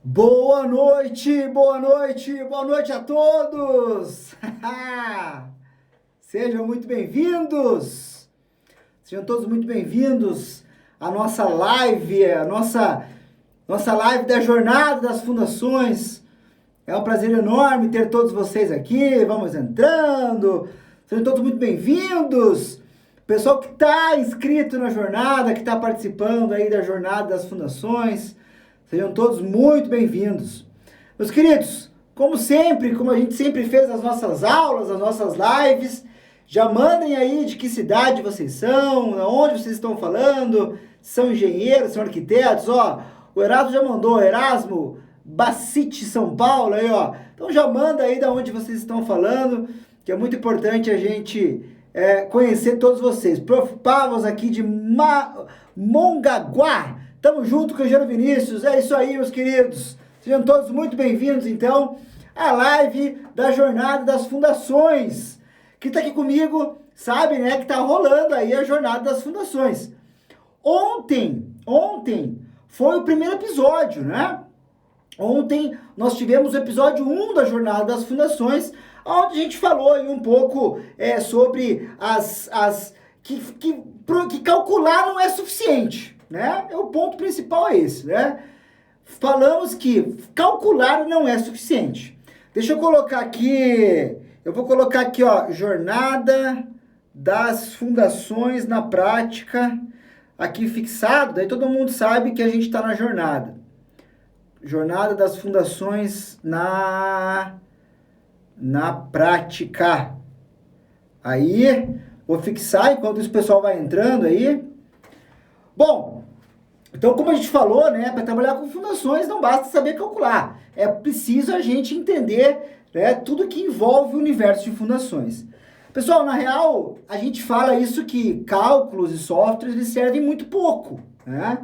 Boa noite, boa noite, boa noite a todos! Sejam muito bem-vindos! Sejam todos muito bem-vindos à nossa live, nossa live da Jornada das Fundações. É um prazer enorme ter todos vocês aqui, vamos entrando, sejam todos muito bem-vindos! Pessoal que está inscrito na jornada, que está participando aí da Jornada das Fundações, sejam todos muito bem-vindos. Meus queridos, como sempre, como a gente sempre fez nas nossas aulas, nas nossas lives, já mandem aí de que cidade vocês são, onde vocês estão falando, são engenheiros, são arquitetos, ó, o Erasmo já mandou, Erasmo, Bacite, São Paulo, aí, ó. Então já manda aí de onde vocês estão falando, que é muito importante a gente conhecer todos vocês. Prof. Pavos aqui de Mongaguá. Tamo junto, Canjano Vinícius. É isso aí, meus queridos. Sejam todos muito bem-vindos, então, à live da Jornada das Fundações. Quem tá aqui comigo sabe, né, que tá rolando aí a Jornada das Fundações. Ontem foi o primeiro episódio, né? Ontem nós tivemos o episódio 1 da Jornada das Fundações, onde a gente falou aí um pouco sobre que calcular não é suficiente. Né? O ponto principal é esse, né? Falamos que calcular não é suficiente. Deixa eu colocar aqui, ó, Jornada das Fundações na Prática, aqui fixado, daí todo mundo sabe que a gente está na jornada. Jornada das Fundações na Prática. Aí, vou fixar enquanto esse pessoal vai entrando aí. Bom, então como a gente falou, né, para trabalhar com fundações não basta saber calcular, é preciso a gente entender, né, tudo que envolve o universo de fundações. Pessoal, na real, a gente fala isso que cálculos e softwares eles servem muito pouco, né?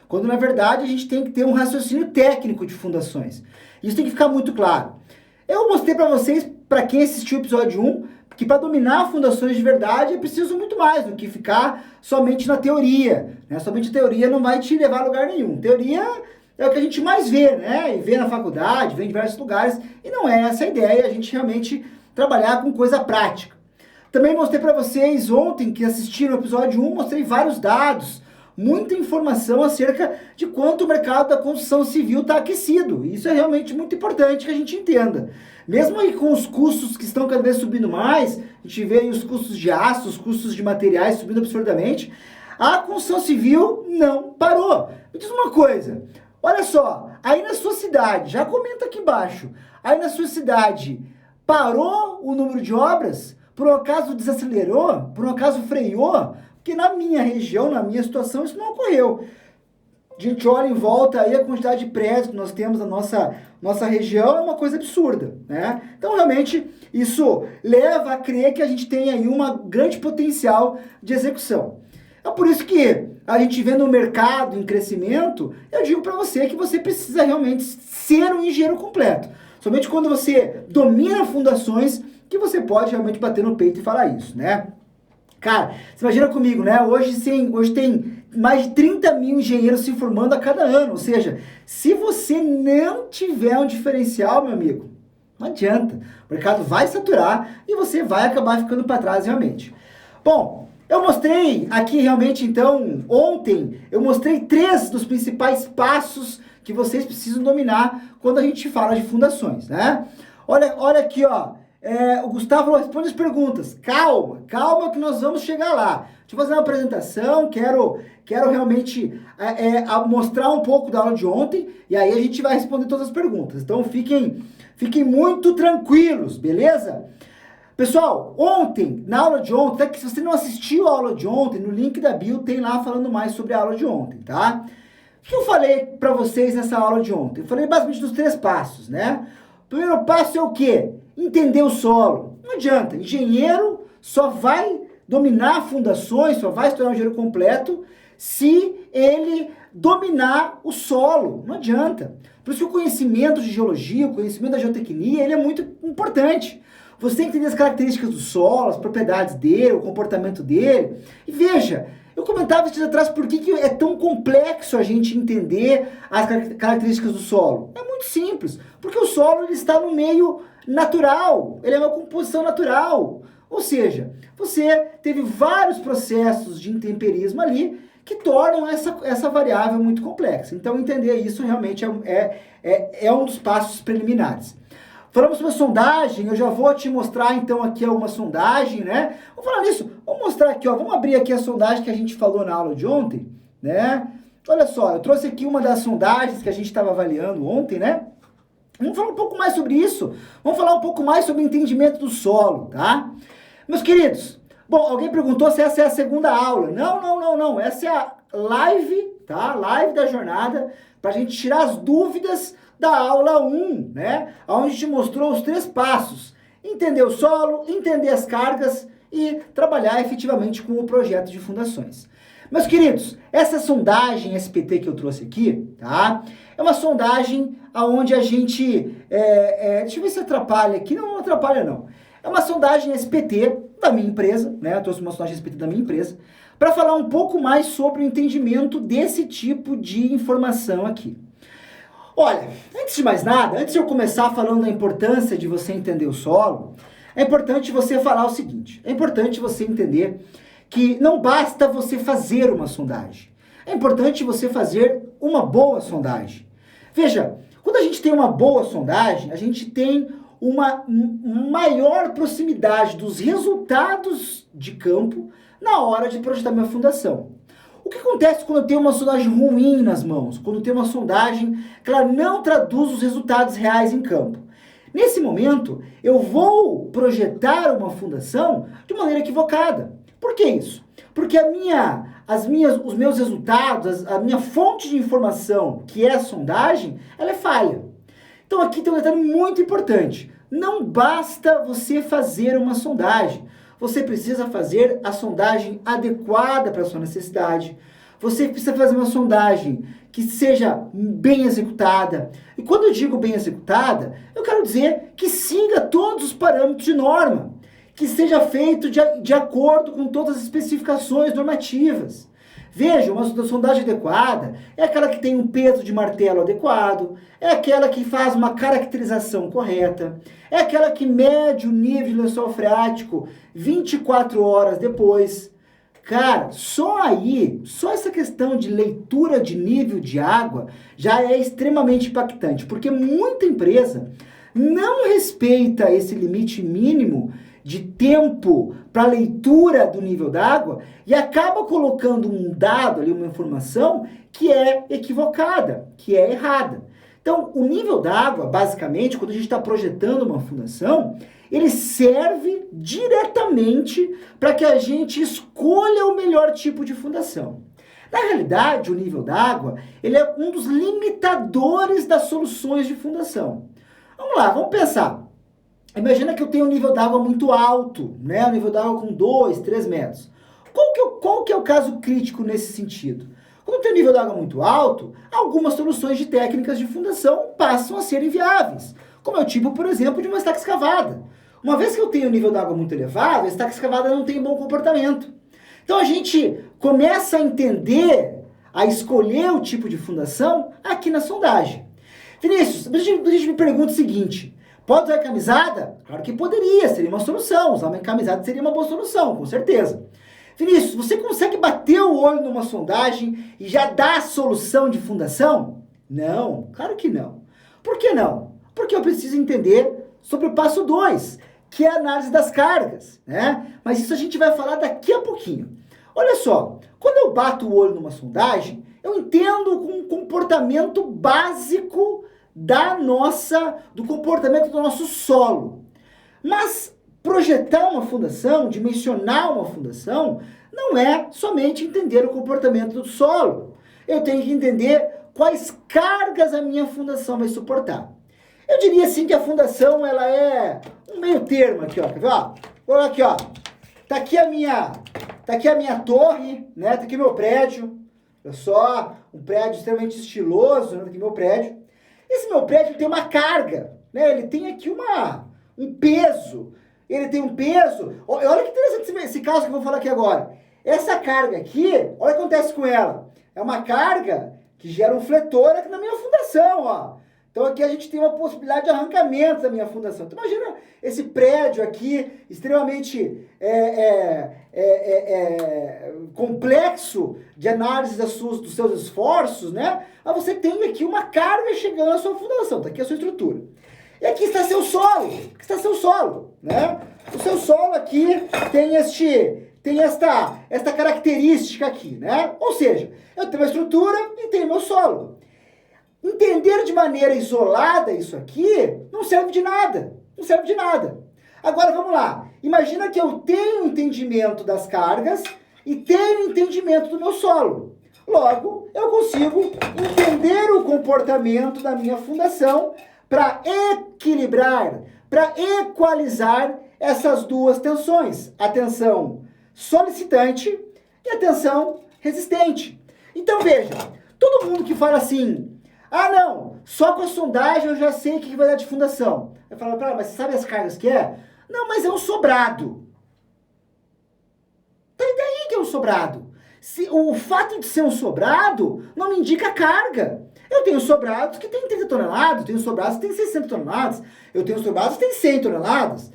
Quando na verdade a gente tem que ter um raciocínio técnico de fundações. Isso tem que ficar muito claro. Eu mostrei para vocês, para quem assistiu o episódio 1, que para dominar fundações de verdade é preciso muito mais do que ficar somente na teoria, né? Somente a teoria não vai te levar a lugar nenhum. Teoria é o que a gente mais vê, né? E vê na faculdade, vê em diversos lugares, e não é essa a ideia, a gente realmente trabalhar com coisa prática. Também mostrei para vocês ontem, que assistiram o episódio 1, mostrei vários dados, muita informação acerca de quanto o mercado da construção civil está aquecido. Isso é realmente muito importante que a gente entenda. Mesmo aí com os custos que estão cada vez subindo mais, a gente vê aí os custos de aço, os custos de materiais subindo absurdamente, a construção civil não parou. Me diz uma coisa, olha só, aí na sua cidade, já comenta aqui embaixo, aí na sua cidade, parou o número de obras? Por um acaso desacelerou? Por um acaso freou? Porque na minha região, na minha situação, isso não ocorreu. A gente olha em volta aí, a quantidade de prédios que nós temos na nossa região é uma coisa absurda, né? Então, realmente, isso leva a crer que a gente tem aí um grande potencial de execução. É por isso que a gente vendo o mercado em crescimento, eu digo para você que você precisa realmente ser um engenheiro completo. Somente quando você domina fundações que você pode realmente bater no peito e falar isso, né? Cara, você imagina comigo, né? Hoje tem mais de 30 mil engenheiros se formando a cada ano. Ou seja, se você não tiver um diferencial, meu amigo, não adianta. O mercado vai saturar e você vai acabar ficando para trás realmente. Bom, eu mostrei aqui realmente, então, ontem, eu mostrei 3 dos principais passos que vocês precisam dominar quando a gente fala de fundações, né? Olha aqui, ó. O Gustavo falou, responde as perguntas. Calma que nós vamos chegar lá. Deixa eu fazer uma apresentação, quero realmente mostrar um pouco da aula de ontem, e aí a gente vai responder todas as perguntas. Então fiquem muito tranquilos, beleza? Pessoal, ontem, na aula de ontem, se você não assistiu a aula de ontem, no link da bio tem lá falando mais sobre a aula de ontem, tá? O que eu falei para vocês nessa aula de ontem? Eu falei basicamente dos 3 passos, né? O primeiro passo é o quê? Entender o solo. Não adianta, engenheiro só vai dominar fundações, só vai se tornar um engenheiro completo se ele dominar o solo. Não adianta. Por isso que o conhecimento de geologia, o conhecimento da geotecnia, ele é muito importante. Você tem que entender as características do solo, as propriedades dele, o comportamento dele. E veja, Eu comentava esses dias atrás por que é tão complexo a gente entender as características do solo. É muito simples, porque o solo ele está no meio natural, ele é uma composição natural. Ou seja, você teve vários processos de intemperismo ali que tornam essa variável muito complexa. Então, entender isso realmente é um dos passos preliminares. Falamos sobre a sondagem, eu já vou te mostrar então aqui uma sondagem, né? Vamos falar nisso, vamos mostrar aqui, ó, vamos abrir aqui a sondagem que a gente falou na aula de ontem, né? Olha só, eu trouxe aqui uma das sondagens que a gente estava avaliando ontem, né? Vamos falar um pouco mais sobre isso, vamos falar um pouco mais sobre o entendimento do solo, tá? Meus queridos, bom, alguém perguntou se essa é a segunda aula. Não, essa é a live, tá? Live da jornada, pra gente tirar as dúvidas da aula 1, né? Onde a gente mostrou os 3 passos. Entender o solo, entender as cargas e trabalhar efetivamente com o projeto de fundações. Meus queridos, essa sondagem SPT que eu trouxe aqui, tá? É uma sondagem onde a gente... deixa eu ver se atrapalha aqui. Não atrapalha, não. É uma sondagem SPT da minha empresa, né? Eu trouxe uma sondagem SPT da minha empresa para falar um pouco mais sobre o entendimento desse tipo de informação aqui. Olha, antes de mais nada, antes de eu começar falando da importância de você entender o solo, é importante você falar o seguinte, é importante você entender que não basta você fazer uma sondagem, é importante você fazer uma boa sondagem. Veja, quando a gente tem uma boa sondagem, a gente tem uma maior proximidade dos resultados de campo na hora de projetar minha fundação. O que acontece quando eu tenho uma sondagem ruim nas mãos? Quando eu tenho uma sondagem que ela não traduz os resultados reais em campo? Nesse momento, eu vou projetar uma fundação de maneira equivocada. Por que isso? Porque os meus resultados, a minha fonte de informação, que é a sondagem, ela é falha. Então aqui tem um detalhe muito importante. Não basta você fazer uma sondagem. Você precisa fazer a sondagem adequada para a sua necessidade. Você precisa fazer uma sondagem que seja bem executada. E quando eu digo bem executada, eu quero dizer que siga todos os parâmetros de norma. Que seja feito de acordo com todas as especificações normativas. Veja, uma sondagem adequada é aquela que tem um peso de martelo adequado, é aquela que faz uma caracterização correta, é aquela que mede o nível de lençol freático 24 horas depois. Cara, só essa questão de leitura de nível de água já é extremamente impactante, porque muita empresa não respeita esse limite mínimo de tempo para leitura do nível d'água e acaba colocando um dado ali, uma informação que é equivocada, que é errada. Então, o nível d'água, basicamente, quando a gente está projetando uma fundação, ele serve diretamente para que a gente escolha o melhor tipo de fundação. Na realidade, o nível d'água, ele é um dos limitadores das soluções de fundação. Vamos lá, vamos pensar. Imagina que eu tenho um nível d'água muito alto, né? Um nível d'água com 2, 3 metros. Qual que é o caso crítico nesse sentido? Quando eu tenho um nível d'água muito alto, algumas soluções de técnicas de fundação passam a ser inviáveis. Como é o tipo, por exemplo, de uma estaca escavada. Uma vez que eu tenho um nível d'água muito elevado, a estaca escavada não tem bom comportamento. Então a gente começa a entender, a escolher o tipo de fundação aqui na sondagem. Vinícius, a gente me pergunta o seguinte: pode usar camisada? Claro que poderia, seria uma solução. Usar uma camisada seria uma boa solução, com certeza. Vinícius, você consegue bater o olho numa sondagem e já dar a solução de fundação? Não, claro que não. Por que não? Porque eu preciso entender sobre o passo 2, que é a análise das cargas, né? Mas isso a gente vai falar daqui a pouquinho. Olha só, quando eu bato o olho numa sondagem, eu entendo um comportamento básico do comportamento do nosso solo. Mas projetar uma fundação, dimensionar uma fundação, não é somente entender o comportamento do solo. Eu tenho que entender quais cargas a minha fundação vai suportar. Eu diria assim que a fundação, ela é um meio termo aqui, ó. Quer ver, ó? Olha aqui, ó. Tá aqui a minha torre, né? Tá aqui meu prédio. Olha só, um prédio extremamente estiloso, né? Tá aqui meu prédio. Esse meu prédio tem uma carga, né? Ele tem aqui um peso. Ele tem um peso. Olha que interessante esse caso que eu vou falar aqui agora. Essa carga aqui, olha o que acontece com ela. É uma carga que gera um fletor aqui na minha fundação, ó. Então aqui a gente tem uma possibilidade de arrancamento da minha fundação. Então imagina esse prédio aqui, extremamente complexo de análise dos seus esforços, né? Mas você tem aqui uma carga chegando à sua fundação, tá aqui a sua estrutura. E aqui está seu solo, né? O seu solo aqui tem esta característica aqui, né? Ou seja, eu tenho uma estrutura e tenho meu solo. Entender de maneira isolada isso aqui não serve de nada. Não serve de nada. Agora vamos lá. Imagina que eu tenho entendimento das cargas e tenho entendimento do meu solo. Logo, eu consigo entender o comportamento da minha fundação para equilibrar, para equalizar essas duas tensões. A tensão solicitante e a tensão resistente. Então veja, todo mundo que fala assim, ah não, só com a sondagem eu já sei o que vai dar de fundação. Eu falo, mas você sabe as cargas que é? Não, mas é um sobrado. Tá e daí que é um sobrado? O fato de ser um sobrado não me indica carga. Eu tenho sobrados que tem 30 toneladas, eu tenho sobrados que tem 60 toneladas, eu tenho sobrados que tem 100 toneladas.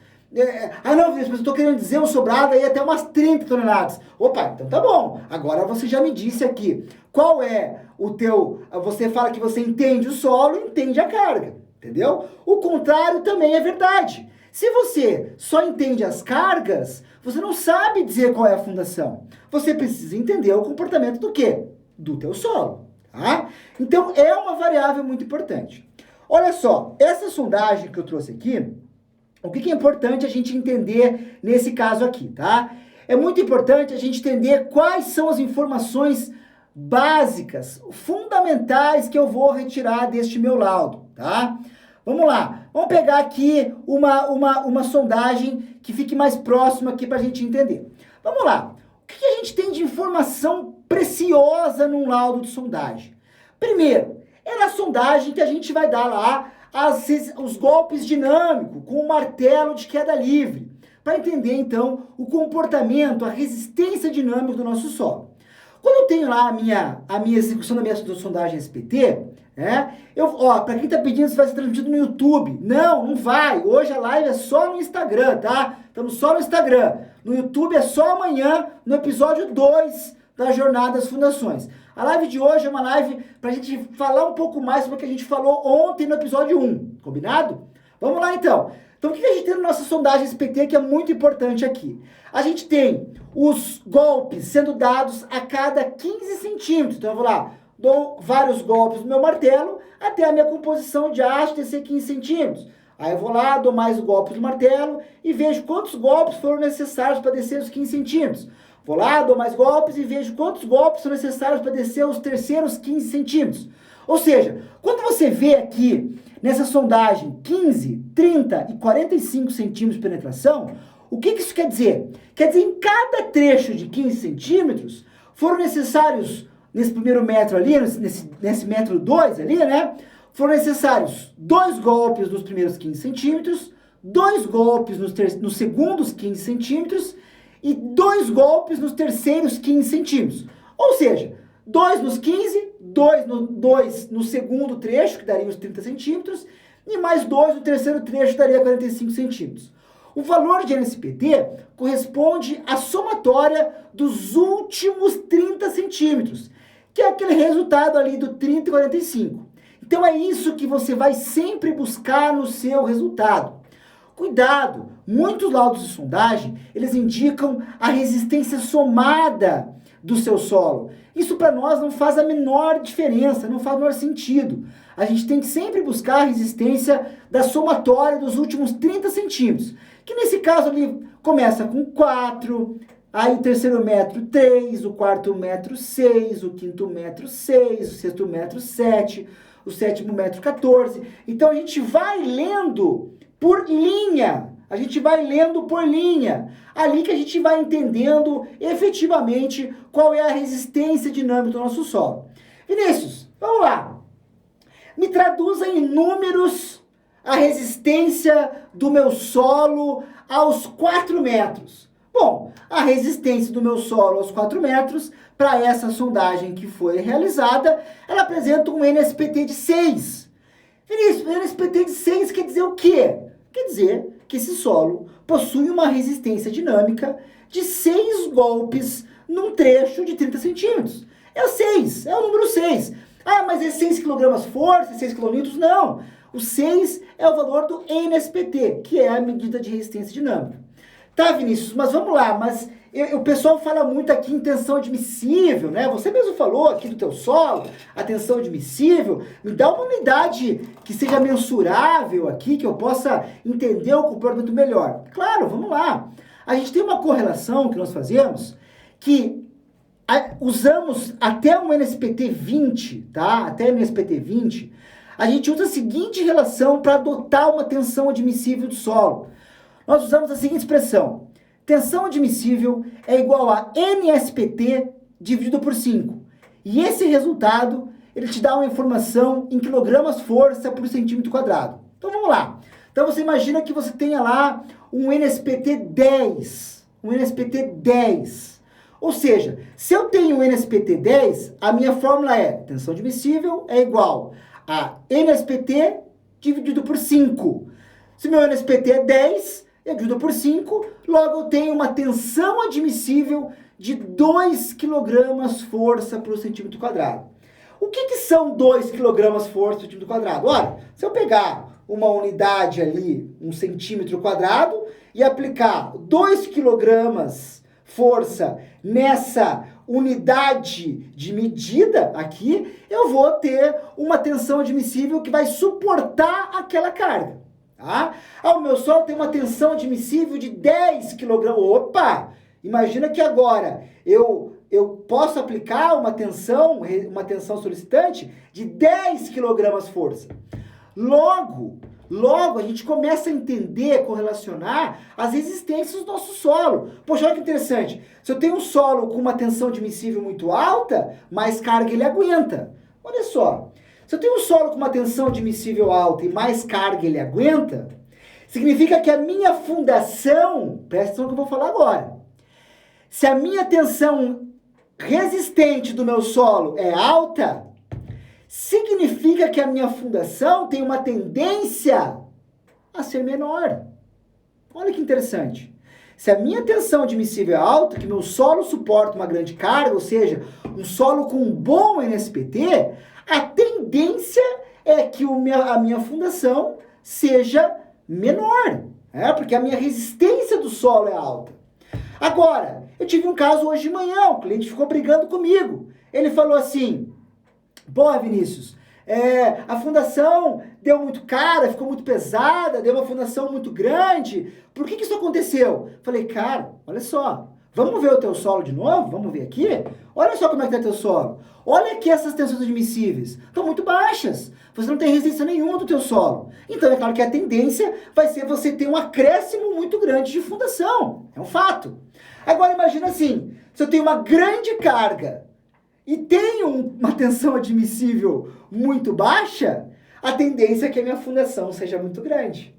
Não, mas eu estou querendo dizer um sobrado aí até umas 30 toneladas. Opa, então tá bom. Agora você já me disse aqui qual é o teu... Você fala que você entende o solo e entende a carga, entendeu? O contrário também é verdade. Se você só entende as cargas, você não sabe dizer qual é a fundação. Você precisa entender o comportamento do quê? Do teu solo, tá? Então é uma variável muito importante. Olha só, essa sondagem que eu trouxe aqui, o que é importante a gente entender nesse caso aqui, tá? É muito importante a gente entender quais são as informações básicas, fundamentais que eu vou retirar deste meu laudo, tá? Vamos lá, vamos pegar aqui uma sondagem que fique mais próxima aqui para a gente entender. Vamos lá, o que a gente tem de informação preciosa num laudo de sondagem? Primeiro, é na sondagem que a gente vai dar lá os golpes dinâmicos com o martelo de queda livre, para entender então o comportamento, a resistência dinâmica do nosso solo. Quando eu tenho lá a minha execução da minha sondagem SPT, para quem está pedindo se vai ser transmitido no YouTube, não vai, hoje a live é só no Instagram, tá? Estamos só no Instagram, no YouTube é só amanhã, no episódio 2 da Jornada das Fundações. A live de hoje é uma live para a gente falar um pouco mais sobre o que a gente falou ontem no episódio 1, combinado? Vamos lá então. Então o que a gente tem na nossa sondagem SPT que é muito importante aqui? A gente tem os golpes sendo dados a cada 15 centímetros. Então eu vou lá, dou vários golpes no meu martelo até a minha composição de haste descer 15 centímetros. Aí eu vou lá, dou mais golpes no martelo e vejo quantos golpes foram necessários para descer os 15 centímetros. Vou lá, dou mais golpes e vejo quantos golpes são necessários para descer os terceiros 15 centímetros. Ou seja, quando você vê aqui nessa sondagem 15, 30 e 45 centímetros de penetração, o que isso quer dizer? Quer dizer, em cada trecho de 15 centímetros, foram necessários, nesse primeiro metro ali, nesse metro 2 ali, né? Foram necessários 2 golpes nos primeiros 15 centímetros, 2 golpes nos segundos 15 centímetros e 2 golpes nos terceiros 15 centímetros. Ou seja, 2 nos 15, 2 no segundo trecho, que daria os 30 centímetros, e mais 2 no terceiro trecho, que daria 45 centímetros. O valor de NSPT corresponde à somatória dos últimos 30 centímetros, que é aquele resultado ali do 30 e 45. Então é isso que você vai sempre buscar no seu resultado. Cuidado, muitos laudos de sondagem, eles indicam a resistência somada do seu solo. Isso para nós não faz a menor diferença, não faz o menor sentido. A gente tem que sempre buscar a resistência da somatória dos últimos 30 centímetros, que nesse caso ali começa com 4, aí o terceiro metro 3, o quarto metro 6, o quinto metro 6, o sexto metro 7, o sétimo metro 14. Então a gente vai lendo por linha, ali que a gente vai entendendo efetivamente qual é a resistência dinâmica do nosso solo. Vinícius, vamos lá. Me traduza em números a resistência do meu solo aos 4 metros. Bom, a resistência do meu solo aos 4 metros, para essa sondagem que foi realizada, ela apresenta um NSPT de 6. Vinícius, NSPT de 6 quer dizer o quê? Quer dizer que esse solo possui uma resistência dinâmica de 6 golpes num trecho de 30 centímetros. É o 6, é o número 6. Ah, mas é 6 kg força, 6 kN? Não. O 6 é o valor do NSPT, que é a medida de resistência dinâmica. Tá, Vinícius, mas vamos lá, o pessoal fala muito aqui em tensão admissível, né? Você mesmo falou aqui do teu solo, a tensão admissível. Me dá uma unidade que seja mensurável aqui, que eu possa entender o comportamento melhor. Claro, vamos lá. A gente tem uma correlação que nós fazemos, que usamos até um NSPT 20, tá? Até o NSPT 20, a gente usa a seguinte relação para adotar uma tensão admissível do solo. Nós usamos a seguinte expressão: tensão admissível é igual a NSPT dividido por 5. E esse resultado, ele te dá uma informação em quilogramas força por centímetro quadrado. Então vamos lá. Então você imagina que você tenha lá um NSPT 10. Um NSPT 10. Ou seja, se eu tenho um NSPT 10, a minha fórmula é tensão admissível é igual a NSPT dividido por 5. Se meu NSPT é 10, eu divido por 5, logo eu tenho uma tensão admissível de 2 kg força por centímetro quadrado. O que são 2 kg força por centímetro quadrado? Olha, se eu pegar uma unidade ali, 1 centímetro quadrado, e aplicar 2 kg força nessa unidade de medida aqui, eu vou ter uma tensão admissível que vai suportar aquela carga. Tá? O meu solo tem uma tensão admissível de 10 kg. Opa! Imagina que agora eu posso aplicar uma tensão solicitante de 10 kg força. Logo, a gente começa a entender, correlacionar as resistências do nosso solo. Poxa, olha que interessante. Se eu tenho um solo com uma tensão admissível muito alta, mais carga ele aguenta. Olha só. Se eu tenho um solo com uma tensão admissível alta e mais carga ele aguenta, significa que a minha fundação, presta atenção no que eu vou falar agora, se a minha tensão resistente do meu solo é alta, significa que a minha fundação tem uma tendência a ser menor. Olha que interessante. Se a minha tensão admissível é alta, que meu solo suporta uma grande carga, ou seja, um solo com um bom NSPT, a tendência é que a minha fundação seja menor, porque a minha resistência do solo é alta. Agora, eu tive um caso hoje de manhã, o cliente ficou brigando comigo. Ele falou assim: pô, Vinícius, a fundação deu muito cara, ficou muito pesada, deu uma fundação muito grande. Por que isso aconteceu? Falei, cara, olha só, vamos ver o teu solo de novo? Vamos ver aqui? Olha só como é que está teu solo. Olha aqui essas tensões admissíveis. Estão muito baixas. Você não tem resistência nenhuma do teu solo. Então é claro que a tendência vai ser você ter um acréscimo muito grande de fundação. É um fato. Agora imagina assim, se eu tenho uma grande carga e tenho uma tensão admissível muito baixa, a tendência é que a minha fundação seja muito grande.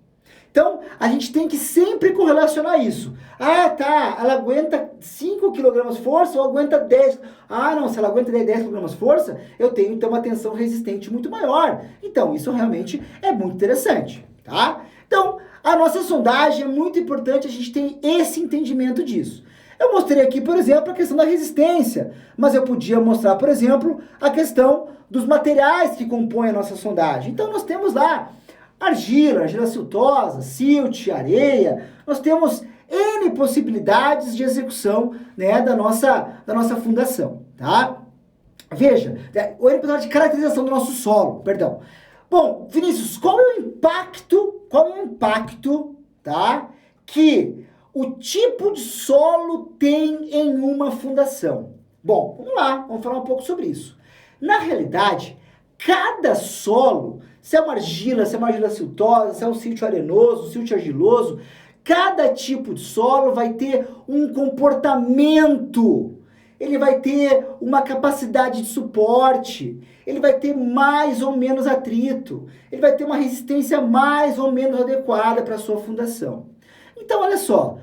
Então, a gente tem que sempre correlacionar isso. Ah, tá, ela aguenta 5 kg força ou aguenta 10. Ah, não, se ela aguenta 10 kg força, eu tenho então uma tensão resistente muito maior. Então, isso realmente é muito interessante, tá? Então, a nossa sondagem é muito importante, a gente tem esse entendimento disso. Eu mostrei aqui, por exemplo, a questão da resistência, mas eu podia mostrar, por exemplo, a questão dos materiais que compõem a nossa sondagem. Então, nós temos lá argila siltosa, silt, areia. Nós temos N possibilidades de execução, né, da nossa fundação, tá? Veja, o N possibilidade de caracterização do nosso solo, perdão. Bom, Vinícius, qual é o impacto, tá, que o tipo de solo tem em uma fundação? Bom, vamos lá, vamos falar um pouco sobre isso. Na realidade, cada solo, se é uma argila siltosa, se é um siltio arenoso, siltio argiloso, cada tipo de solo vai ter um comportamento, ele vai ter uma capacidade de suporte, ele vai ter mais ou menos atrito, ele vai ter uma resistência mais ou menos adequada para a sua fundação. Então, olha só,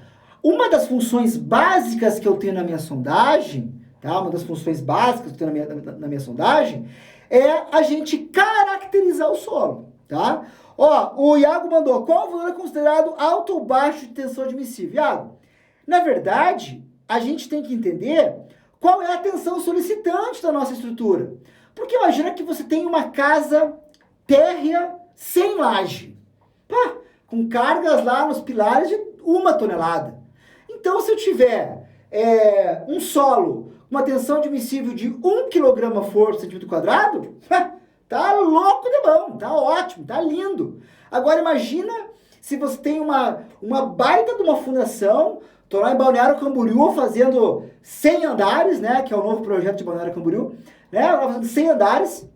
uma das funções básicas que eu tenho na minha sondagem, tá? Uma das funções básicas que eu tenho na minha sondagem é a gente caracterizar o solo, tá? Ó, o Iago mandou, qual o valor é considerado alto ou baixo de tensão admissível? Iago, na verdade, a gente tem que entender qual é a tensão solicitante da nossa estrutura. Porque imagina que você tem uma casa térrea sem laje, pá, com cargas lá nos pilares de 1 tonelada. Então, se eu tiver um solo com uma tensão admissível de 1 kg força por centímetro quadrado, tá louco de bom, tá ótimo, tá lindo. Agora imagina se você tem uma baita de uma fundação, tô lá em Balneário Camboriú fazendo 100 andares, né, que é o novo projeto de Balneário Camboriú, né, fazendo 100 andares,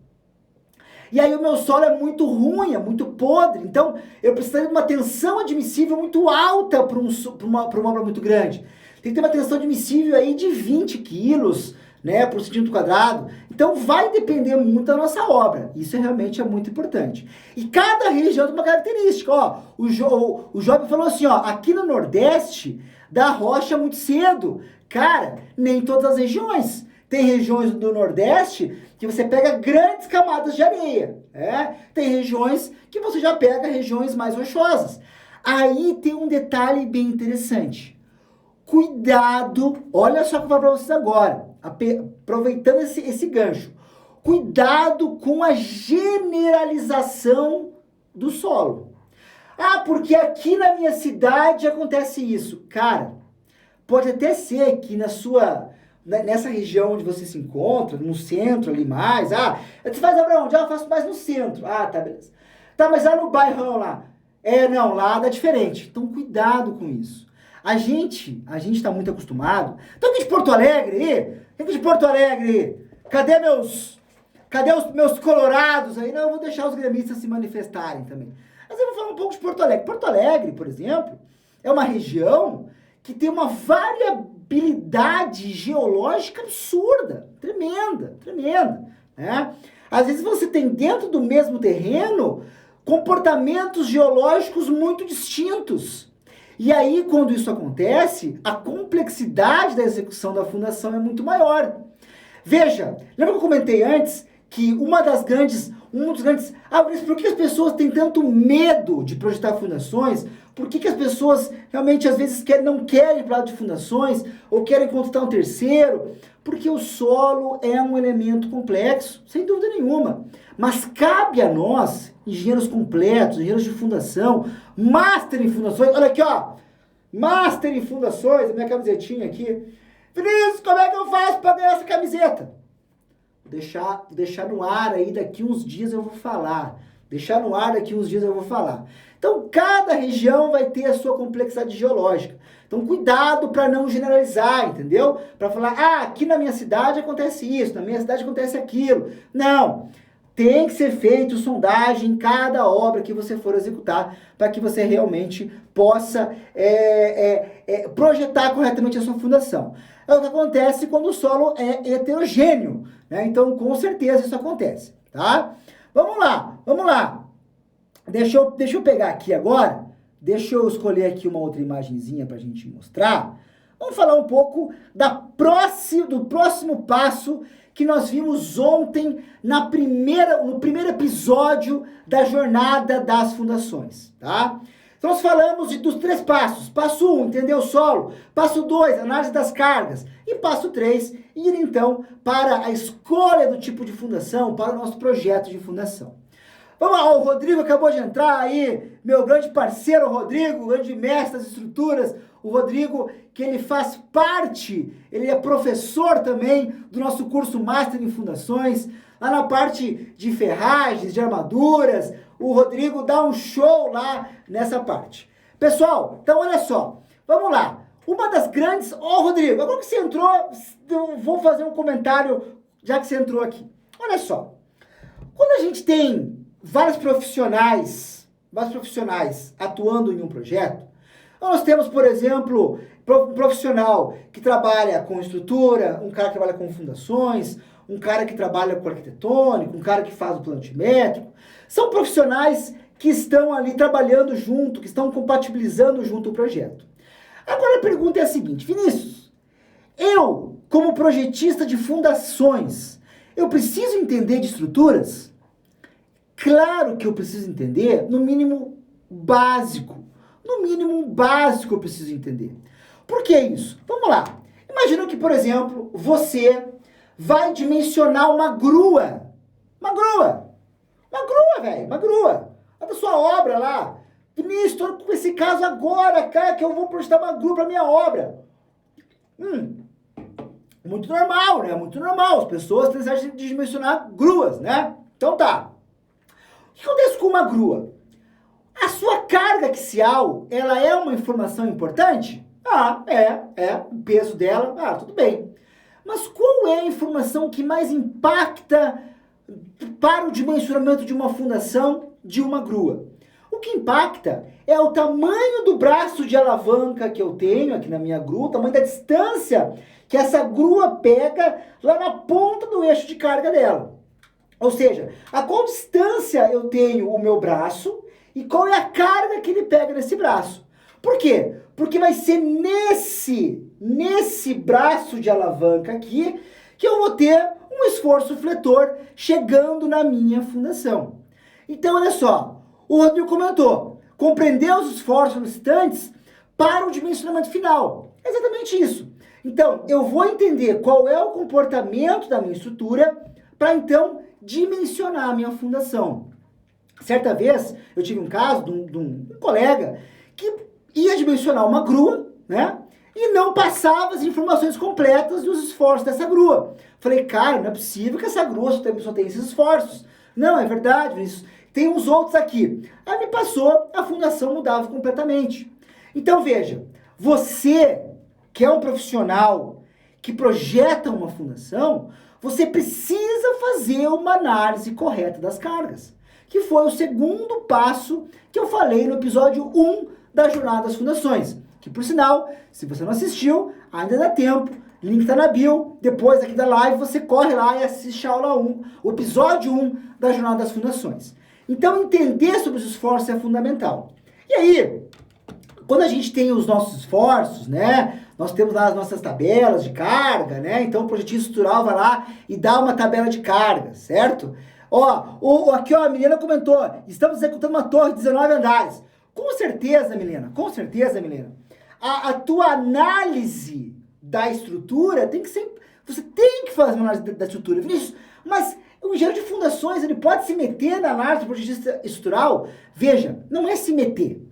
e aí o meu solo é muito ruim, é muito podre, então eu precisaria de uma tensão admissível muito alta para uma obra muito grande. Tem que ter uma tensão admissível aí de 20 quilos, né, por centímetro quadrado. Então vai depender muito da nossa obra. Isso realmente é muito importante. E cada região tem uma característica. Ó, o Job falou assim, ó, aqui no Nordeste dá rocha muito cedo. Cara, nem todas as regiões. Tem regiões do Nordeste que você pega grandes camadas de areia. Tem regiões que você já pega regiões mais rochosas. Aí tem um detalhe bem interessante. Cuidado, olha só o que eu vou falar para vocês agora, aproveitando esse gancho. Cuidado com a generalização do solo. Ah, porque aqui na minha cidade acontece isso. Cara, pode até ser que nessa região onde você se encontra, no centro ali mais, você faz obra onde? Eu faço mais no centro. Tá, beleza. Tá, mas lá no bairrão lá. Não, lá dá diferente. Então cuidado com isso. A gente tá muito acostumado. Então aqui de Porto Alegre aí? Aqui de Porto Alegre aí? Cadê os meus colorados aí? Não, eu vou deixar os gremistas se manifestarem também. Mas eu vou falar um pouco de Porto Alegre. Porto Alegre, por exemplo, é uma região que tem uma variabilidade geológica absurda, tremenda, né? Às vezes você tem dentro do mesmo terreno comportamentos geológicos muito distintos. E aí, quando isso acontece, a complexidade da execução da fundação é muito maior. Veja, lembra que eu comentei antes que um dos grandes... por que as pessoas têm tanto medo de projetar fundações? Por que as pessoas realmente, às vezes, não querem ir para o lado de fundações ou querem contratar um terceiro? Porque o solo é um elemento complexo, sem dúvida nenhuma. Mas cabe a nós, engenheiros completos, engenheiros de fundação, master em fundações, olha aqui, ó, master em fundações, a minha camisetinha aqui. Vinícius, como é que eu faço para ganhar essa camiseta? Vou deixar no ar aí, daqui uns dias eu vou falar. Então, cada região vai ter a sua complexidade geológica. Então, cuidado para não generalizar, entendeu? Para falar, aqui na minha cidade acontece isso, na minha cidade acontece aquilo. Não. Tem que ser feito sondagem em cada obra que você for executar para que você realmente possa projetar corretamente a sua fundação. É o que acontece quando o solo é heterogêneo, né? Então, com certeza isso acontece, tá? Vamos lá. Deixa eu pegar aqui agora, deixa eu escolher aqui uma outra imagenzinha para a gente mostrar. Vamos falar um pouco do próximo passo que nós vimos ontem no primeiro episódio da jornada das fundações, tá? Então nós falamos dos 3 passos. Passo 1, entender o solo. Passo 2, análise das cargas. E passo 3, ir então para a escolha do tipo de fundação, para o nosso projeto de fundação. Vamos lá, o Rodrigo acabou de entrar aí, meu grande parceiro Rodrigo, grande mestre das estruturas, o Rodrigo, que ele faz parte, ele é professor também do nosso curso Master em Fundações, lá na parte de ferragens, de armaduras, o Rodrigo dá um show lá nessa parte. Pessoal, então olha só, vamos lá, uma das grandes... Rodrigo, agora que você entrou, eu vou fazer um comentário, já que você entrou aqui. Olha só, quando a gente tem vários profissionais atuando em um projeto, nós temos, por exemplo, um profissional que trabalha com estrutura, um cara que trabalha com fundações, um cara que trabalha com arquitetônico, um cara que faz o planimétrico. São profissionais que estão ali trabalhando junto, que estão compatibilizando junto o projeto. Agora a pergunta é a seguinte, Vinícius, eu, como projetista de fundações, eu preciso entender de estruturas? Claro que eu preciso entender, no mínimo básico. No mínimo básico eu preciso entender. Por que isso? Vamos lá. Imagina que, por exemplo, você vai dimensionar uma grua. Uma grua. Uma grua, velho. Uma grua. A da sua obra lá. Vinícius, estou com esse caso agora, cara, que eu vou projetar uma grua para minha obra. Muito normal, né? Muito normal. As pessoas têm necessidade de dimensionar gruas, né? Então tá. O que acontece com uma grua? A sua carga axial, ela é uma informação importante? O peso dela, tudo bem. Mas qual é a informação que mais impacta para o dimensionamento de uma fundação de uma grua? O que impacta é o tamanho do braço de alavanca que eu tenho aqui na minha grua, o tamanho da distância que essa grua pega lá na ponta do eixo de carga dela. Ou seja, a qual distância eu tenho o meu braço e qual é a carga que ele pega nesse braço. Por quê? Porque vai ser nesse braço de alavanca aqui que eu vou ter um esforço fletor chegando na minha fundação. Então, olha só, o Rodrigo comentou, compreender os esforços restantes para o dimensionamento final. É exatamente isso. Então, eu vou entender qual é o comportamento da minha estrutura para, então, dimensionar a minha fundação. Certa vez, eu tive um caso de um colega que ia dimensionar uma grua, né? E não passava as informações completas dos esforços dessa grua. Falei, cara, não é possível que essa grua só tenha esses esforços. Não, é verdade, isso. Tem uns outros aqui. Aí me passou, a fundação mudava completamente. Então veja, você que é um profissional que projeta uma fundação, você precisa fazer uma análise correta das cargas, que foi o segundo passo que eu falei no episódio 1 da Jornada das Fundações. Que, por sinal, se você não assistiu, ainda dá tempo, link tá na bio, depois aqui da live você corre lá e assiste a aula 1, o episódio 1 da Jornada das Fundações. Então, entender sobre os esforços é fundamental. E aí, quando a gente tem os nossos esforços, né, nós temos lá as nossas tabelas de carga, né, então o projetista estrutural vai lá e dá uma tabela de carga, certo? Aqui a Milena comentou, estamos executando uma torre de 19 andares. Com certeza, Milena, a tua análise da estrutura tem que ser, você tem que fazer uma análise da estrutura, Vinícius, mas o engenheiro de fundações, ele pode se meter na análise do projetista estrutural? Veja, não é se meter,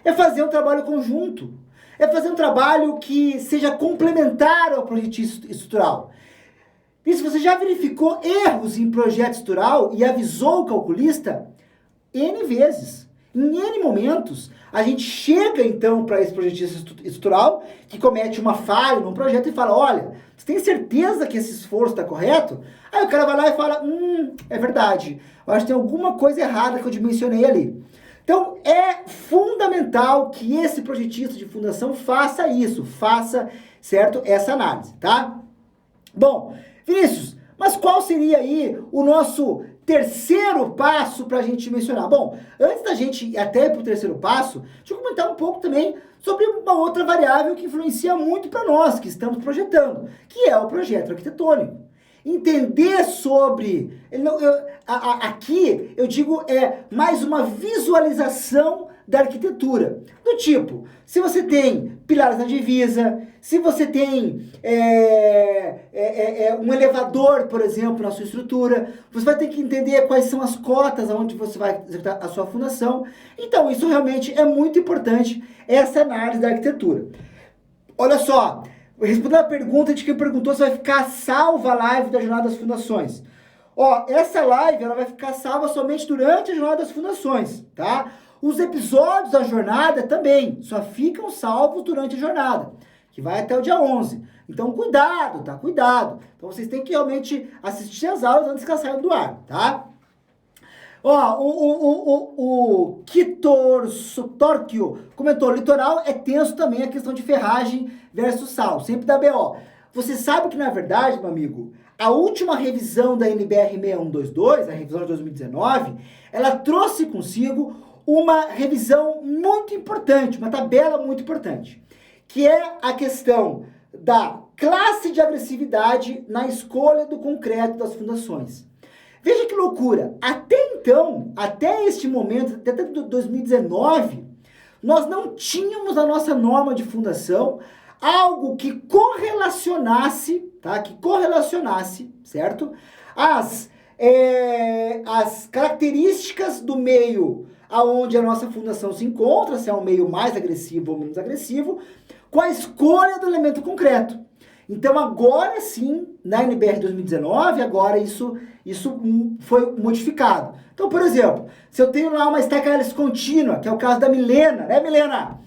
é fazer um trabalho conjunto, é fazer um trabalho que seja complementar ao projetista estrutural. E se você já verificou erros em projeto estrutural e avisou o calculista, N vezes, em N momentos, a gente chega então para esse projetista estrutural que comete uma falha num projeto e fala, olha, você tem certeza que esse esforço está correto? Aí o cara vai lá e fala, é verdade, eu acho que tem alguma coisa errada que eu dimensionei ali. Então, é fundamental que esse projetista de fundação faça isso, certo, essa análise, tá? Bom, Vinícius, mas qual seria aí o nosso terceiro passo para a gente mencionar? Bom, antes da gente até ir para o terceiro passo, deixa eu comentar um pouco também sobre uma outra variável que influencia muito para nós que estamos projetando, que é o projeto arquitetônico. Entender sobre... aqui, eu digo, é mais uma visualização da arquitetura. Do tipo, se você tem pilares na divisa, se você tem um elevador, por exemplo, na sua estrutura, você vai ter que entender quais são as cotas onde você vai executar a sua fundação. Então, isso realmente é muito importante, essa análise da arquitetura. Olha só, respondendo a pergunta de quem perguntou se vai ficar salva a live da Jornada das Fundações. Essa live ela vai ficar salva somente durante a Jornada das Fundações, tá? Os episódios da jornada também só ficam salvos durante a jornada, que vai até o dia 11. Então, cuidado, tá? Cuidado. Então, vocês têm que realmente assistir as aulas antes que elas saiam do ar, tá? O Kitor Sotorkio comentou, litoral é tenso também a questão de ferragem versus sal, sempre da BO. Você sabe que, na verdade, meu amigo, a última revisão da NBR 6122, a revisão de 2019, ela trouxe consigo uma revisão muito importante, uma tabela muito importante, que é a questão da classe de agressividade na escolha do concreto das fundações. Veja que loucura, até então, até este momento, até 2019, nós não tínhamos na nossa norma de fundação algo que correlacionasse, tá? Que correlacionasse, certo? As características do meio aonde a nossa fundação se encontra, se é um meio mais agressivo ou menos agressivo, com a escolha do elemento concreto. Então agora sim, na NBR 2019, agora isso foi modificado. Então, por exemplo, se eu tenho lá uma estaca hélice contínua, que é o caso da Milena, né, Milena?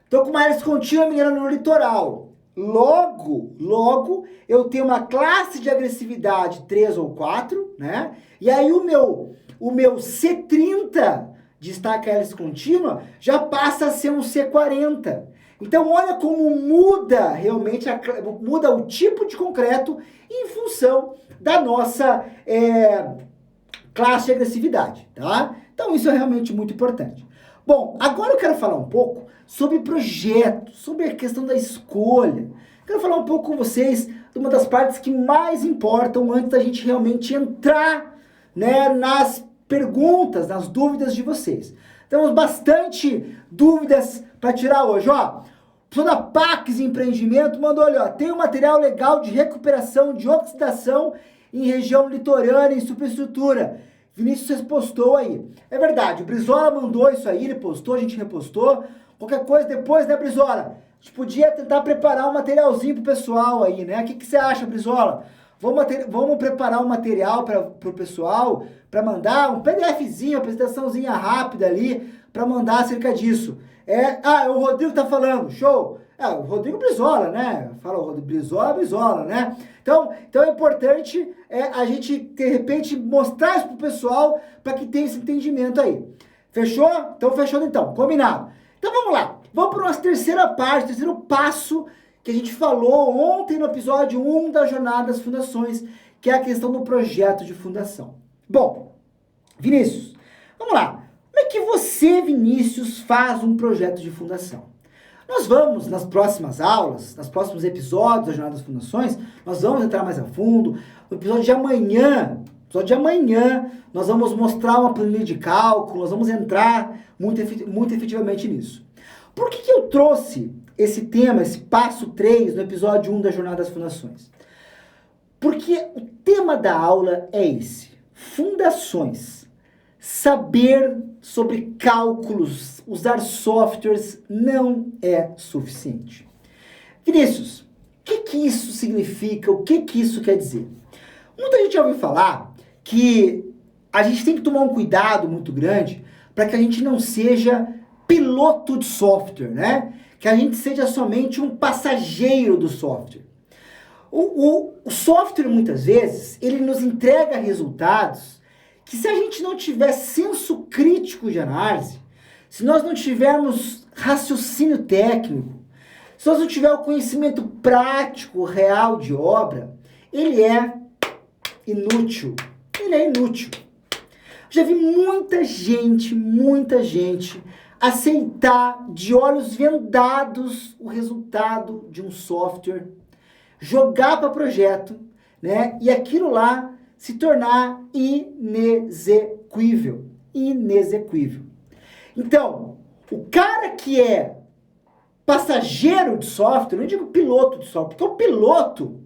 Estou com uma hélice contínua, Milena, no litoral. Logo, eu tenho uma classe de agressividade 3 ou 4, né? E aí o meu C30 de estaca hélice contínua já passa a ser um C40. Então, olha como muda realmente, muda o tipo de concreto em função da nossa classe de agressividade, tá? Então, isso é realmente muito importante. Bom, agora eu quero falar um pouco sobre projeto, sobre a questão da escolha. Quero falar um pouco com vocês de uma das partes que mais importam antes da gente realmente entrar, né, nas perguntas, nas dúvidas de vocês. Temos bastante dúvidas para tirar hoje, ó. O pessoal da Pax Empreendimento mandou, olha, ó, tem um material legal de recuperação de oxidação em região litorânea, em superestrutura. Vinícius postou aí. É verdade, o Brizola mandou isso aí, ele postou, a gente repostou. Qualquer coisa depois, né, Brizola? A gente podia tentar preparar um materialzinho pro pessoal aí, né? O que você acha, Brizola? Vamos preparar um material pro pessoal, para mandar um PDFzinho, uma apresentaçãozinha rápida ali, para mandar acerca disso. O Rodrigo tá falando, show! O Rodrigo Brizola, né? Fala o Rodrigo Brizola, né? Então é importante a gente, de repente, mostrar isso pro pessoal para que tenha esse entendimento aí. Fechou? Então, fechou então. Combinado. Então, vamos lá. Vamos para a nossa terceira parte, terceiro passo que a gente falou ontem no episódio 1 da Jornada das Fundações, que é a questão do projeto de fundação. Bom, Vinícius, vamos lá. Como é que você, Vinícius, faz um projeto de fundação? Nós vamos, nas próximas aulas, nos próximos episódios da Jornada das Fundações, nós vamos entrar mais a fundo. No episódio de amanhã, nós vamos mostrar uma planilha de cálculo, nós vamos entrar muito efetivamente nisso. Por que eu trouxe esse tema, esse passo 3, no episódio 1 da Jornada das Fundações? Porque o tema da aula é esse: fundações. Saber sobre cálculos, usar softwares não é suficiente. Vinícius, o que isso significa? O que isso quer dizer? Muita gente já ouviu falar que a gente tem que tomar um cuidado muito grande para que a gente não seja piloto de software, né? Que a gente seja somente um passageiro do software. O software, muitas vezes, ele nos entrega resultados que, se a gente não tiver senso crítico de análise, se nós não tivermos raciocínio técnico, se nós não tivermos o conhecimento prático, real de obra, ele é inútil. Ele é inútil. Já vi muita gente aceitar de olhos vendados o resultado de um software, jogar para projeto, né? E aquilo lá se tornar inexequível. Então, o cara que é passageiro de software, não digo piloto de software, porque o piloto,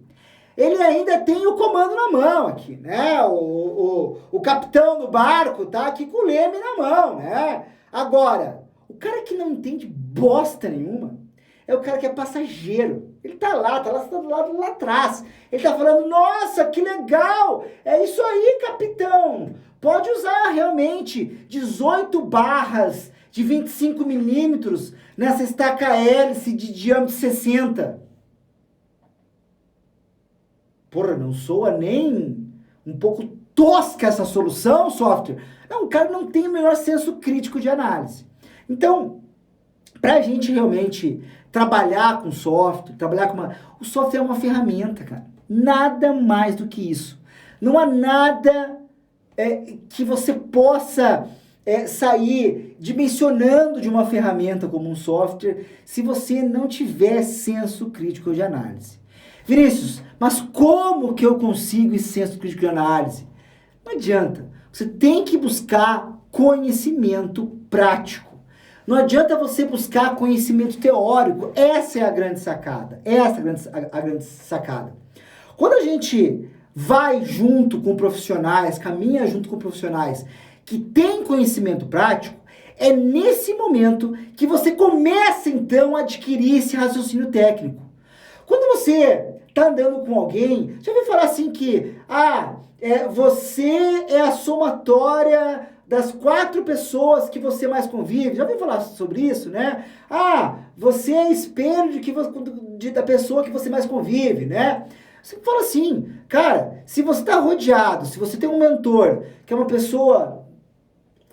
ele ainda tem o comando na mão aqui, né? O capitão do barco tá aqui com o leme na mão, né? Agora, o cara que não entende bosta nenhuma é o cara que é passageiro. Ele tá lá do lado lá atrás. Ele tá falando, nossa, que legal! É isso aí, capitão! Pode usar realmente 18 barras de 25 milímetros nessa estaca hélice de diâmetro 60. Porra, não soa nem um pouco tosca essa solução, software? Não, o cara não tem o menor senso crítico de análise. Então, pra gente realmente trabalhar com software, o software é uma ferramenta, cara. Nada mais do que isso. Não há nada que você possa sair dimensionando de uma ferramenta como um software se você não tiver senso crítico de análise. Vinícius, mas como que eu consigo esse senso crítico de análise? Não adianta. Você tem que buscar conhecimento prático. Não adianta você buscar conhecimento teórico. Essa é a grande sacada. Essa é a grande sacada. Quando a gente vai junto com profissionais, caminha junto com profissionais que têm conhecimento prático, é nesse momento que você começa, então, a adquirir esse raciocínio técnico. Quando você está andando com alguém, já ouviu falar assim que, você é a somatória das 4 pessoas que você mais convive? Já ouviu falar sobre isso, né? Você é espelho da pessoa que você mais convive, né? Você fala assim, cara, se você está rodeado, se você tem um mentor que é uma pessoa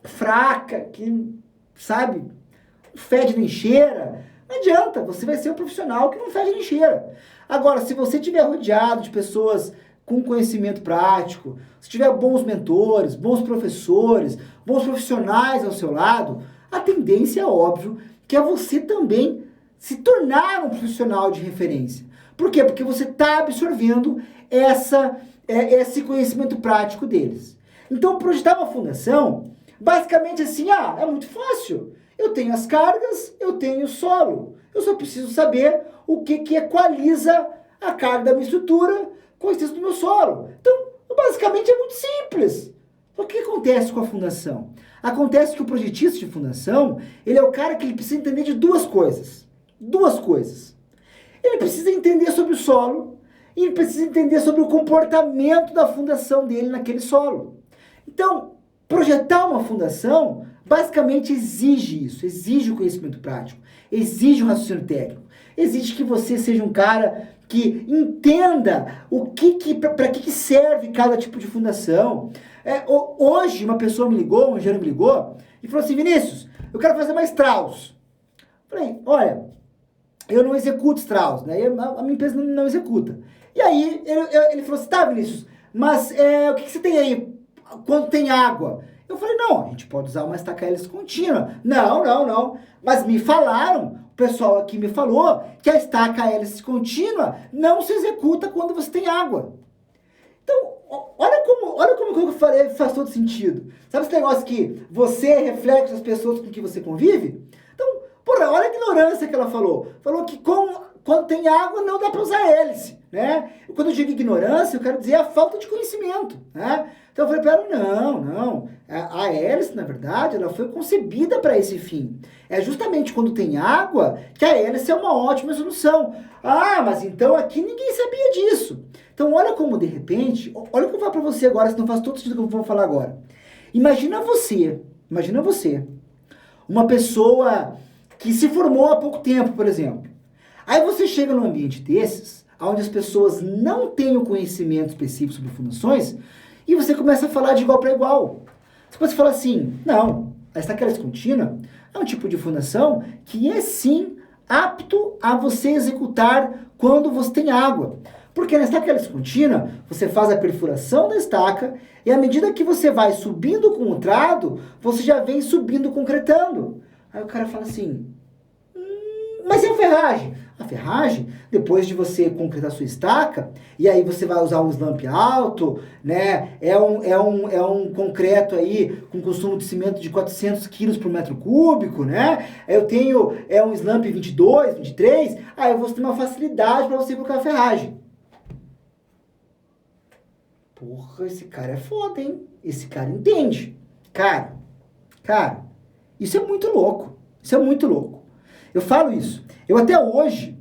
fraca, que, sabe, não fede nem cheira, não adianta, você vai ser um profissional que não fede nem cheira. Agora, se você estiver rodeado de pessoas com conhecimento prático, se tiver bons mentores, bons professores, bons profissionais ao seu lado, a tendência é óbvio que é você também se tornar um profissional de referência. Por quê? Porque você está absorvendo esse conhecimento prático deles. Então, projetar uma fundação, basicamente assim, é muito fácil. Eu tenho as cargas, eu tenho o solo. Eu só preciso saber o que equaliza a carga da minha estrutura com a extensão do meu solo. Então, basicamente é muito simples. O que acontece com a fundação? Acontece que o projetista de fundação, ele é o cara que ele precisa entender de duas coisas. Duas coisas. Ele precisa entender sobre o solo e ele precisa entender sobre o comportamento da fundação dele naquele solo. Então, projetar uma fundação basicamente exige isso, exige o conhecimento prático, exige o raciocínio técnico, exige que você seja um cara que entenda para que serve cada tipo de fundação. Hoje uma pessoa me ligou, um engenheiro me ligou e falou assim, Vinícius, eu quero fazer mais Strauss. Falei, olha, eu não executo Strauss, né? A minha empresa não executa. E aí ele falou assim, tá, Vinícius, mas o que você tem aí quando tem água? Eu falei, não, a gente pode usar uma estaca hélice contínua. Não. Mas me falaram, o pessoal aqui me falou, que a estaca hélice contínua não se executa quando você tem água. Então, olha como eu falei, faz todo sentido. Sabe esse negócio que você é reflexo das pessoas com que você convive? Então, olha a ignorância que ela falou. Falou que quando tem água não dá para usar hélice, né? Quando eu digo ignorância, eu quero dizer a falta de conhecimento, né? Então eu falei para ela, não. A hélice, na verdade, ela foi concebida para esse fim. É justamente quando tem água que a hélice é uma ótima solução. Mas então aqui ninguém sabia disso. Então olha como, de repente, olha o que eu vou falar para você agora, se não faz todo sentido o que eu vou falar agora. Imagina você, uma pessoa que se formou há pouco tempo, por exemplo. Aí você chega num ambiente desses, onde as pessoas não têm o conhecimento específico sobre fundações, e você começa a falar de igual para igual. Você começa a falar assim, não, a estaca hélice contínua é um tipo de fundação que é sim apto a você executar quando você tem água. Porque na estaca hélice contínua, você faz a perfuração da estaca e à medida que você vai subindo com o trado, você já vem subindo concretando. Aí o cara fala assim, mas e a ferragem? A ferragem, depois de você concretar sua estaca, e aí você vai usar um slump alto, né? É um concreto aí com consumo de cimento de 400 quilos por metro cúbico, né? Eu tenho um slump 22, 23, aí eu vou ter uma facilidade para você colocar a ferragem. Porra, esse cara é foda, hein? Esse cara entende. Cara, isso é muito louco. Eu falo isso. Eu até hoje,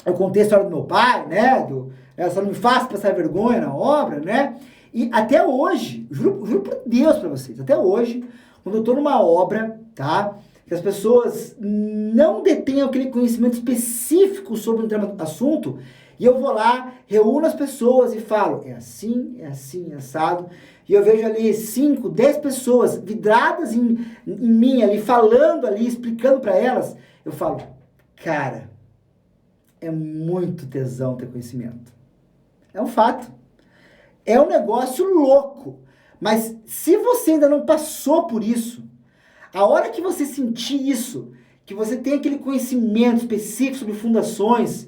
eu contei a história do meu pai, né? Só não me faça passar vergonha na obra, né? E até hoje, juro por Deus pra vocês, até hoje, quando eu tô numa obra, tá? Que as pessoas não detêm aquele conhecimento específico sobre um determinado assunto, e eu vou lá, reúno as pessoas e falo, é assim, assado. E eu vejo ali 5, 10 pessoas vidradas em mim ali, falando ali, explicando pra elas. Eu falo, cara, é muito tesão ter conhecimento. É um fato. É um negócio louco. Mas se você ainda não passou por isso, A hora que você sentir isso, que você tem aquele conhecimento específico sobre fundações,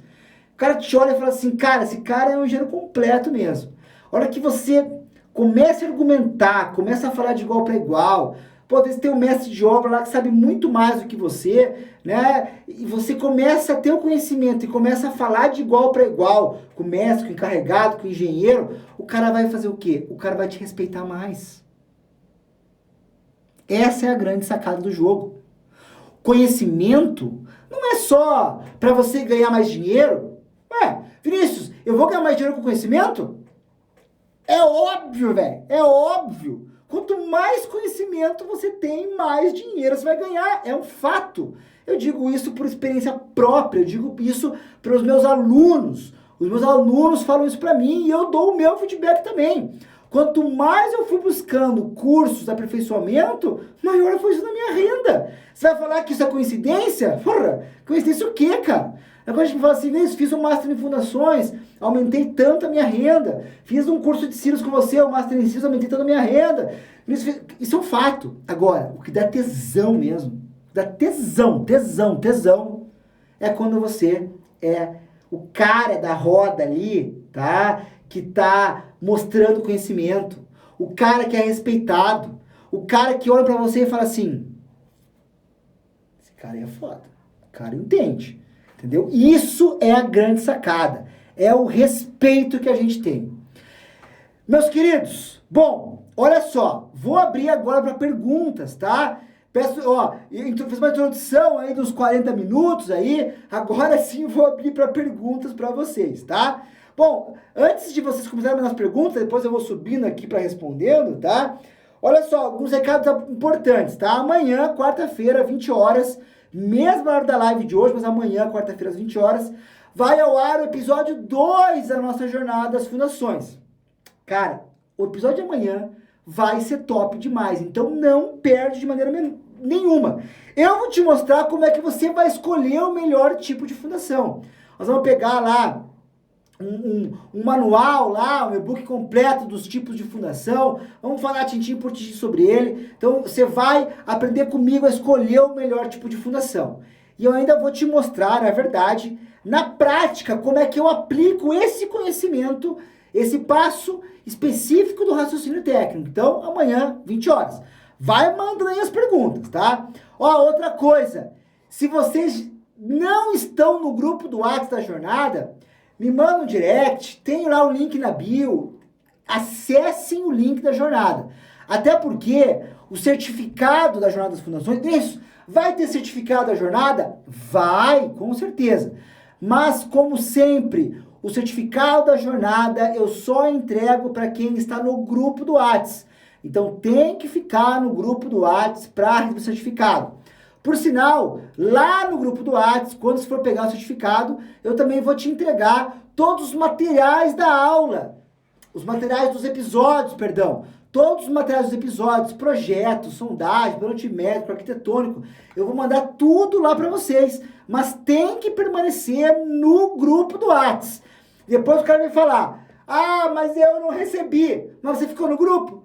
o cara te olha e fala assim, cara, esse cara é um engenheiro completo mesmo. A hora que você começa a argumentar, começa a falar de igual para igual, pô, às vezes tem um mestre de obra lá que sabe muito mais do que você, né? E você começa a ter o conhecimento e começa a falar de igual para igual, com o mestre, com o encarregado, com o engenheiro, o cara vai fazer o quê? O cara vai te respeitar mais. Essa é a grande sacada do jogo. Conhecimento não é só para você ganhar mais dinheiro. Ué, Vinícius, eu vou ganhar mais dinheiro com conhecimento? É óbvio, velho. É óbvio. Quanto mais conhecimento você tem, mais dinheiro você vai ganhar. É um fato. Eu digo isso por experiência própria. Eu digo isso para os meus alunos. Os meus alunos falam isso para mim e eu dou o meu feedback também. Quanto mais eu fui buscando cursos de aperfeiçoamento, maior foi isso na minha renda. Você vai falar que isso é coincidência? Porra, coincidência o quê, cara? Agora a gente fala assim, fiz um Master em Fundações, aumentei tanto a minha renda. Fiz um curso de Silos com você, o Master em Silos, aumentei tanto a minha renda. Isso é um fato. Agora, o que dá tesão mesmo, dá tesão, é quando você é o cara da roda ali, tá? Que tá mostrando conhecimento, o cara que é respeitado, o cara que olha pra você e fala assim, esse cara aí é foda, o cara entende, entendeu? Isso é a grande sacada, é o respeito que a gente tem. Meus queridos, bom, olha só, vou abrir agora para perguntas, tá? Peço, fiz uma introdução aí dos 40 minutos aí, agora sim vou abrir para perguntas para vocês, tá? Bom, antes de vocês começarem as perguntas, depois eu vou subindo aqui para respondendo, tá? Olha só, alguns recados importantes, tá? Amanhã, quarta-feira, 20 horas, mesma hora da live de hoje, mas amanhã, quarta-feira, às 20 horas, vai ao ar o episódio 2 da nossa jornada das fundações. Cara, o episódio de amanhã vai ser top demais, então não perde de maneira nenhuma. Eu vou te mostrar como é que você vai escolher o melhor tipo de fundação. Nós vamos pegar lá um manual lá, um e-book completo dos tipos de fundação, vamos falar tintim por tintim sobre ele, então você vai aprender comigo a escolher o melhor tipo de fundação. E eu ainda vou te mostrar, na verdade, na prática, como é que eu aplico esse conhecimento, esse passo específico do raciocínio técnico. Então, amanhã, 20 horas. Vai mandando aí as perguntas, tá? Ó, outra coisa, se vocês não estão no grupo do WhatsApp da jornada, me manda um direct, tem lá o link na bio, acessem o link da jornada. Até porque o certificado da Jornada das Fundações, isso, vai ter certificado da jornada? Vai, com certeza. Mas, como sempre, o certificado da jornada eu só entrego para quem está no grupo do WhatsApp. Então, tem que ficar no grupo do WhatsApp para receber o certificado. Por sinal, lá no grupo do WhatsApp, quando você for pegar o certificado, eu também vou te entregar todos os materiais da aula. Os materiais dos episódios, perdão. Todos os materiais dos episódios, projetos, sondagem, plano médico, arquitetônico. Eu vou mandar tudo lá para vocês. Mas tem que permanecer no grupo do WhatsApp. Depois o cara vai falar, mas eu não recebi. Mas você ficou no grupo?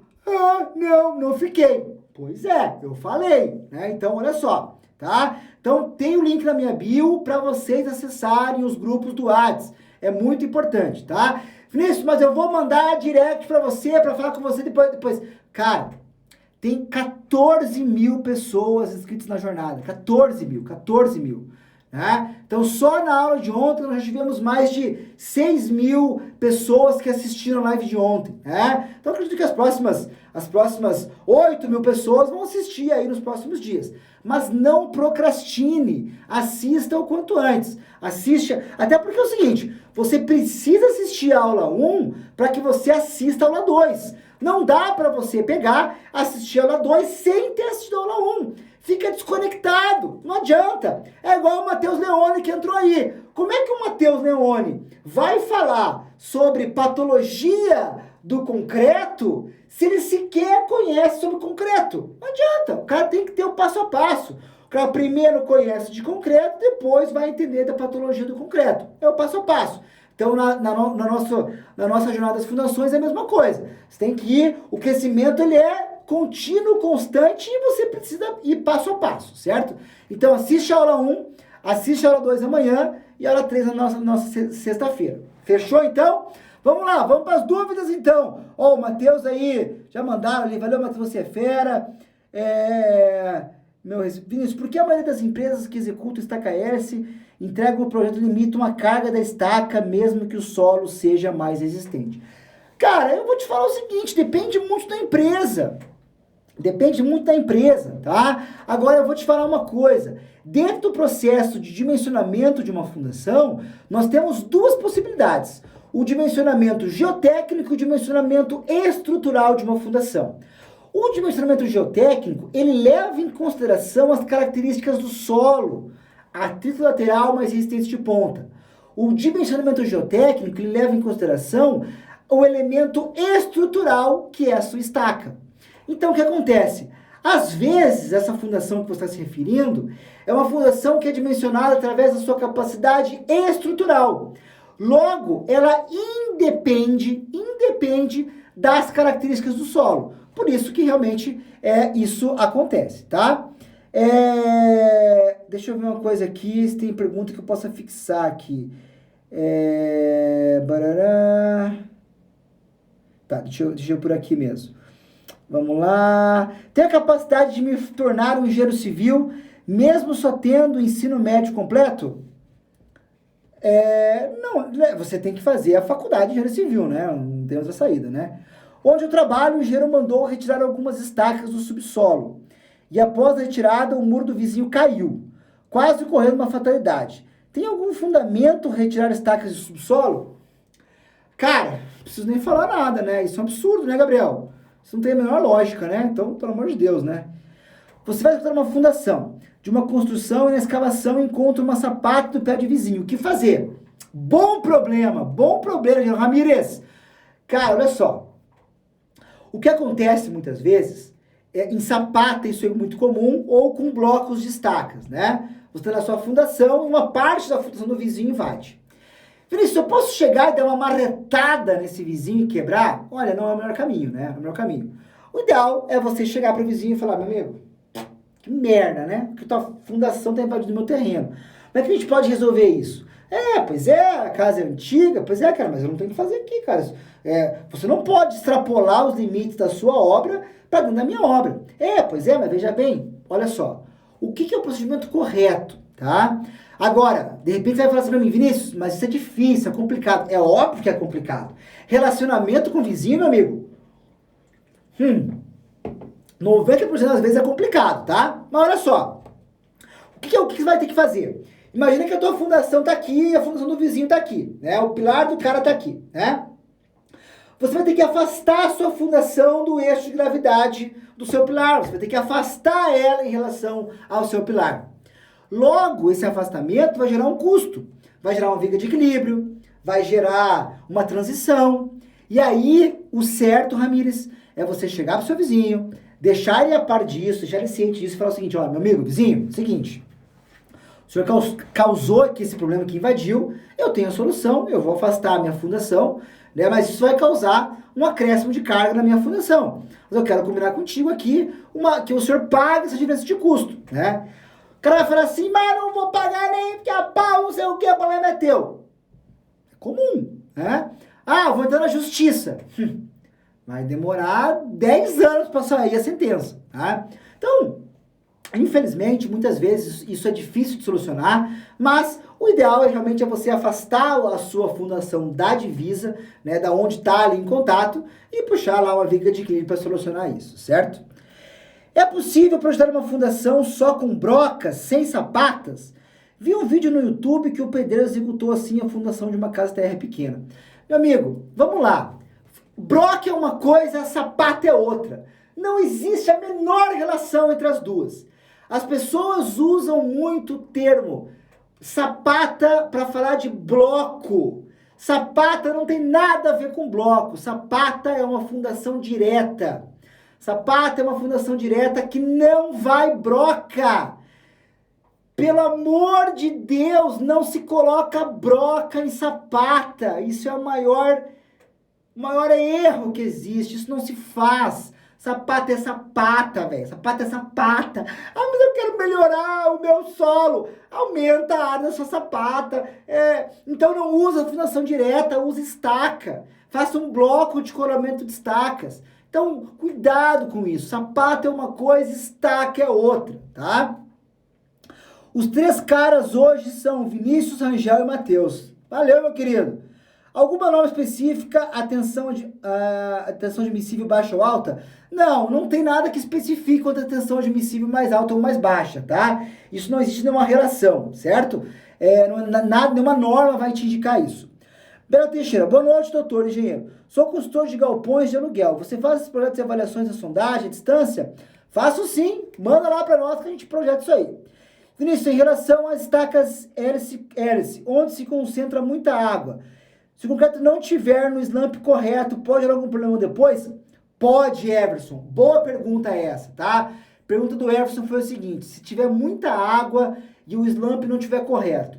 Não fiquei. Pois é, eu falei, né? Então, olha só, tá? Então, tem o link na minha bio para vocês acessarem os grupos do WhatsApp. É muito importante, tá? Vinícius, mas eu vou mandar direct para você, para falar com você depois. Cara, tem 14 mil pessoas inscritas na jornada. 14 mil. Né? Então, só na aula de ontem, nós já tivemos mais de 6 mil pessoas que assistiram a live de ontem. Né? Então, acredito que as próximas 8 mil pessoas vão assistir aí nos próximos dias. Mas não procrastine, assista o quanto antes. Assiste, até porque é o seguinte, você precisa assistir a aula 1 para que você assista a aula 2. Não dá para você pegar, assistir a aula 2 sem ter assistido a aula 1. Fica desconectado, não adianta. É igual o Matheus Leone que entrou aí. Como é que o Matheus Leone vai falar sobre patologia do concreto se ele sequer conhece sobre concreto? Não adianta, o cara tem que ter o passo a passo. O cara primeiro conhece de concreto, depois vai entender da patologia do concreto. É o passo a passo. Então, na nossa jornada das fundações é a mesma coisa. Você tem que ir, o crescimento ele é contínuo, constante, e você precisa ir passo a passo, certo? Então assiste a aula 1, assiste a aula 2 amanhã e a aula 3 na nossa sexta-feira. Fechou então? Vamos lá, vamos para as dúvidas então. Ó, o Matheus aí, já mandaram ali, valeu Matheus, você é fera. Vinícius, por que a maioria das empresas que executam estaca hélice entregam o projeto limitam a carga da estaca, mesmo que o solo seja mais resistente? Cara, eu vou te falar o seguinte, depende muito da empresa. Depende muito da empresa, tá? Agora eu vou te falar uma coisa. Dentro do processo de dimensionamento de uma fundação, nós temos duas possibilidades. O dimensionamento geotécnico e o dimensionamento estrutural de uma fundação. O dimensionamento geotécnico, ele leva em consideração as características do solo, atrito lateral mais resistência de ponta. O dimensionamento geotécnico, ele leva em consideração o elemento estrutural, que é a sua estaca. Então, o que acontece? Às vezes, essa fundação que você está se referindo é uma fundação que é dimensionada através da sua capacidade estrutural. Logo, ela independe das características do solo. Por isso que realmente isso acontece, tá? Deixa eu ver uma coisa aqui, se tem pergunta que eu possa fixar aqui. Tá, deixa eu por aqui mesmo. Vamos lá. Tem a capacidade de me tornar um engenheiro civil, mesmo só tendo ensino médio completo? Não, você tem que fazer a faculdade de engenharia civil, né? Não tem outra saída, né? Onde eu trabalho, o engenheiro mandou retirar algumas estacas do subsolo. E após a retirada, o muro do vizinho caiu, quase correndo uma fatalidade. Tem algum fundamento retirar estacas do subsolo? Cara, não preciso nem falar nada, né? Isso é um absurdo, né, Gabriel? Isso não tem a menor lógica, né? Então, pelo amor de Deus, né? Você vai encontrar uma fundação de uma construção e na escavação encontra uma sapata do pé de vizinho. O que fazer? Bom problema, Ramírez. Cara, olha só. O que acontece muitas vezes, em sapata isso é muito comum, ou com blocos de estacas, né? Você tem na sua fundação e uma parte da fundação do vizinho invade. Vinícius, eu posso chegar e dar uma marretada nesse vizinho e quebrar? Olha, não é o melhor caminho, né? É o melhor caminho. O ideal é você chegar para o vizinho e falar, meu amigo, que merda, né? Porque tua fundação está invadindo meu terreno. Como é que a gente pode resolver isso? Pois é, a casa é antiga, pois é, cara, mas eu não tenho o que fazer aqui, cara. Você não pode extrapolar os limites da sua obra para dentro da minha obra. Pois é, mas veja bem, olha só, o que é o procedimento correto, tá? Agora, de repente você vai falar assim pra mim, Vinícius, mas isso é difícil, é complicado. É óbvio que é complicado. Relacionamento com o vizinho, meu amigo, 90% das vezes é complicado, tá? Mas olha só, o que você vai ter que fazer? Imagina que a tua fundação tá aqui e a fundação do vizinho tá aqui, né? O pilar do cara tá aqui, né? Você vai ter que afastar a sua fundação do eixo de gravidade do seu pilar. Você vai ter que afastar ela em relação ao seu pilar. Logo, esse afastamento vai gerar um custo. Vai gerar uma viga de equilíbrio, vai gerar uma transição. E aí, o certo, Ramírez, é você chegar pro seu vizinho, deixar ele a par disso, deixar ele ciente disso e falar o seguinte, ó, meu amigo, vizinho, seguinte, o senhor causou aqui esse problema que invadiu, eu tenho a solução, eu vou afastar a minha fundação, né, mas isso vai causar um acréscimo de carga na minha fundação. Mas eu quero combinar contigo aqui que o senhor pague essa diferença de custo, né? O cara vai falar assim, mas não vou pagar nem porque a pau, não sei o que, o problema é teu. É comum, né? Vou entrar na justiça. Vai demorar 10 anos para sair a sentença, tá? Então, infelizmente, muitas vezes isso é difícil de solucionar, mas o ideal realmente é você afastar a sua fundação da divisa, né, da onde está ali em contato, e puxar lá uma viga de equilíbrio para solucionar isso, certo? É possível projetar uma fundação só com brocas, sem sapatas? Vi um vídeo no YouTube que o pedreiro executou assim a fundação de uma casa terra pequena. Meu amigo, vamos lá. Broca é uma coisa, sapata é outra. Não existe a menor relação entre as duas. As pessoas usam muito o termo sapata para falar de bloco. Sapata não tem nada a ver com bloco. Sapata é uma fundação direta. Sapata é uma fundação direta que não vai broca. Pelo amor de Deus, não se coloca broca em sapata. Isso é o maior erro que existe. Isso não se faz. Sapata é sapata, velho. Sapata é sapata. Ah, mas eu quero melhorar o meu solo. Aumenta a área da sua sapata. Então não usa fundação direta, usa estaca. Faça um bloco de colamento de estacas. Então, cuidado com isso. Sapata é uma coisa, estaca é outra, tá? Os 3 caras hoje são Vinícius, Rangel e Matheus. Valeu, meu querido. Alguma norma específica, atenção admissível baixa ou alta? Não, não tem nada que especifique quanto a tensão admissível mais alta ou mais baixa, tá? Isso não existe nenhuma relação, certo? Nenhuma norma vai te indicar isso. Bela Teixeira, boa noite, doutor engenheiro. Sou consultor de galpões de aluguel. Você faz esses projetos de avaliações da sondagem, à distância? Faço sim, manda lá para nós que a gente projeta isso aí. Vinícius, em relação às estacas hélice, onde se concentra muita água, se o concreto não tiver no slump correto, pode haver algum problema depois? Pode, Everson. Boa pergunta essa, tá? Pergunta do Everson foi o seguinte, se tiver muita água e o slump não tiver correto.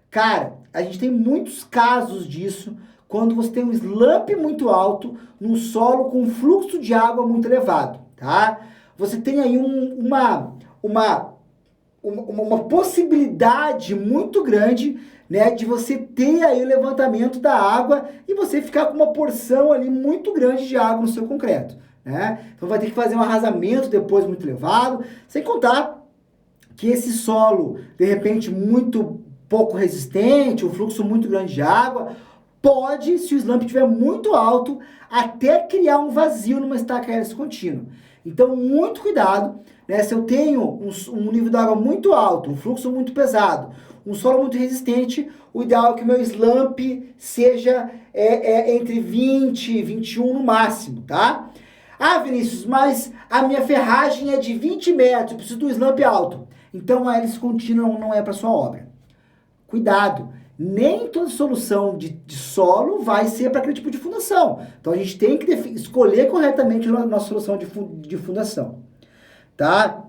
Cara, a gente tem muitos casos disso, quando você tem um slump muito alto, num solo com fluxo de água muito elevado, tá? Você tem aí uma possibilidade muito grande, né, de você ter aí o levantamento da água e você ficar com uma porção ali muito grande de água no seu concreto, né? Então vai ter que fazer um arrasamento depois muito elevado, sem contar que esse solo, de repente, muito pouco resistente, um fluxo muito grande de água, pode, se o slump estiver muito alto, até criar um vazio numa estaca hélice contínua. Então, muito cuidado, né? Se eu tenho um nível de água muito alto, um fluxo muito pesado, um solo muito resistente, o ideal é que o meu slump seja entre 20 e 21 no máximo, tá? Ah, Vinícius, mas a minha ferragem é de 20 metros, eu preciso do slump alto. Então, a hélice contínua não é para sua obra. Cuidado, nem toda solução de solo vai ser para aquele tipo de fundação. Então, a gente tem que escolher corretamente a nossa solução de fundação, tá?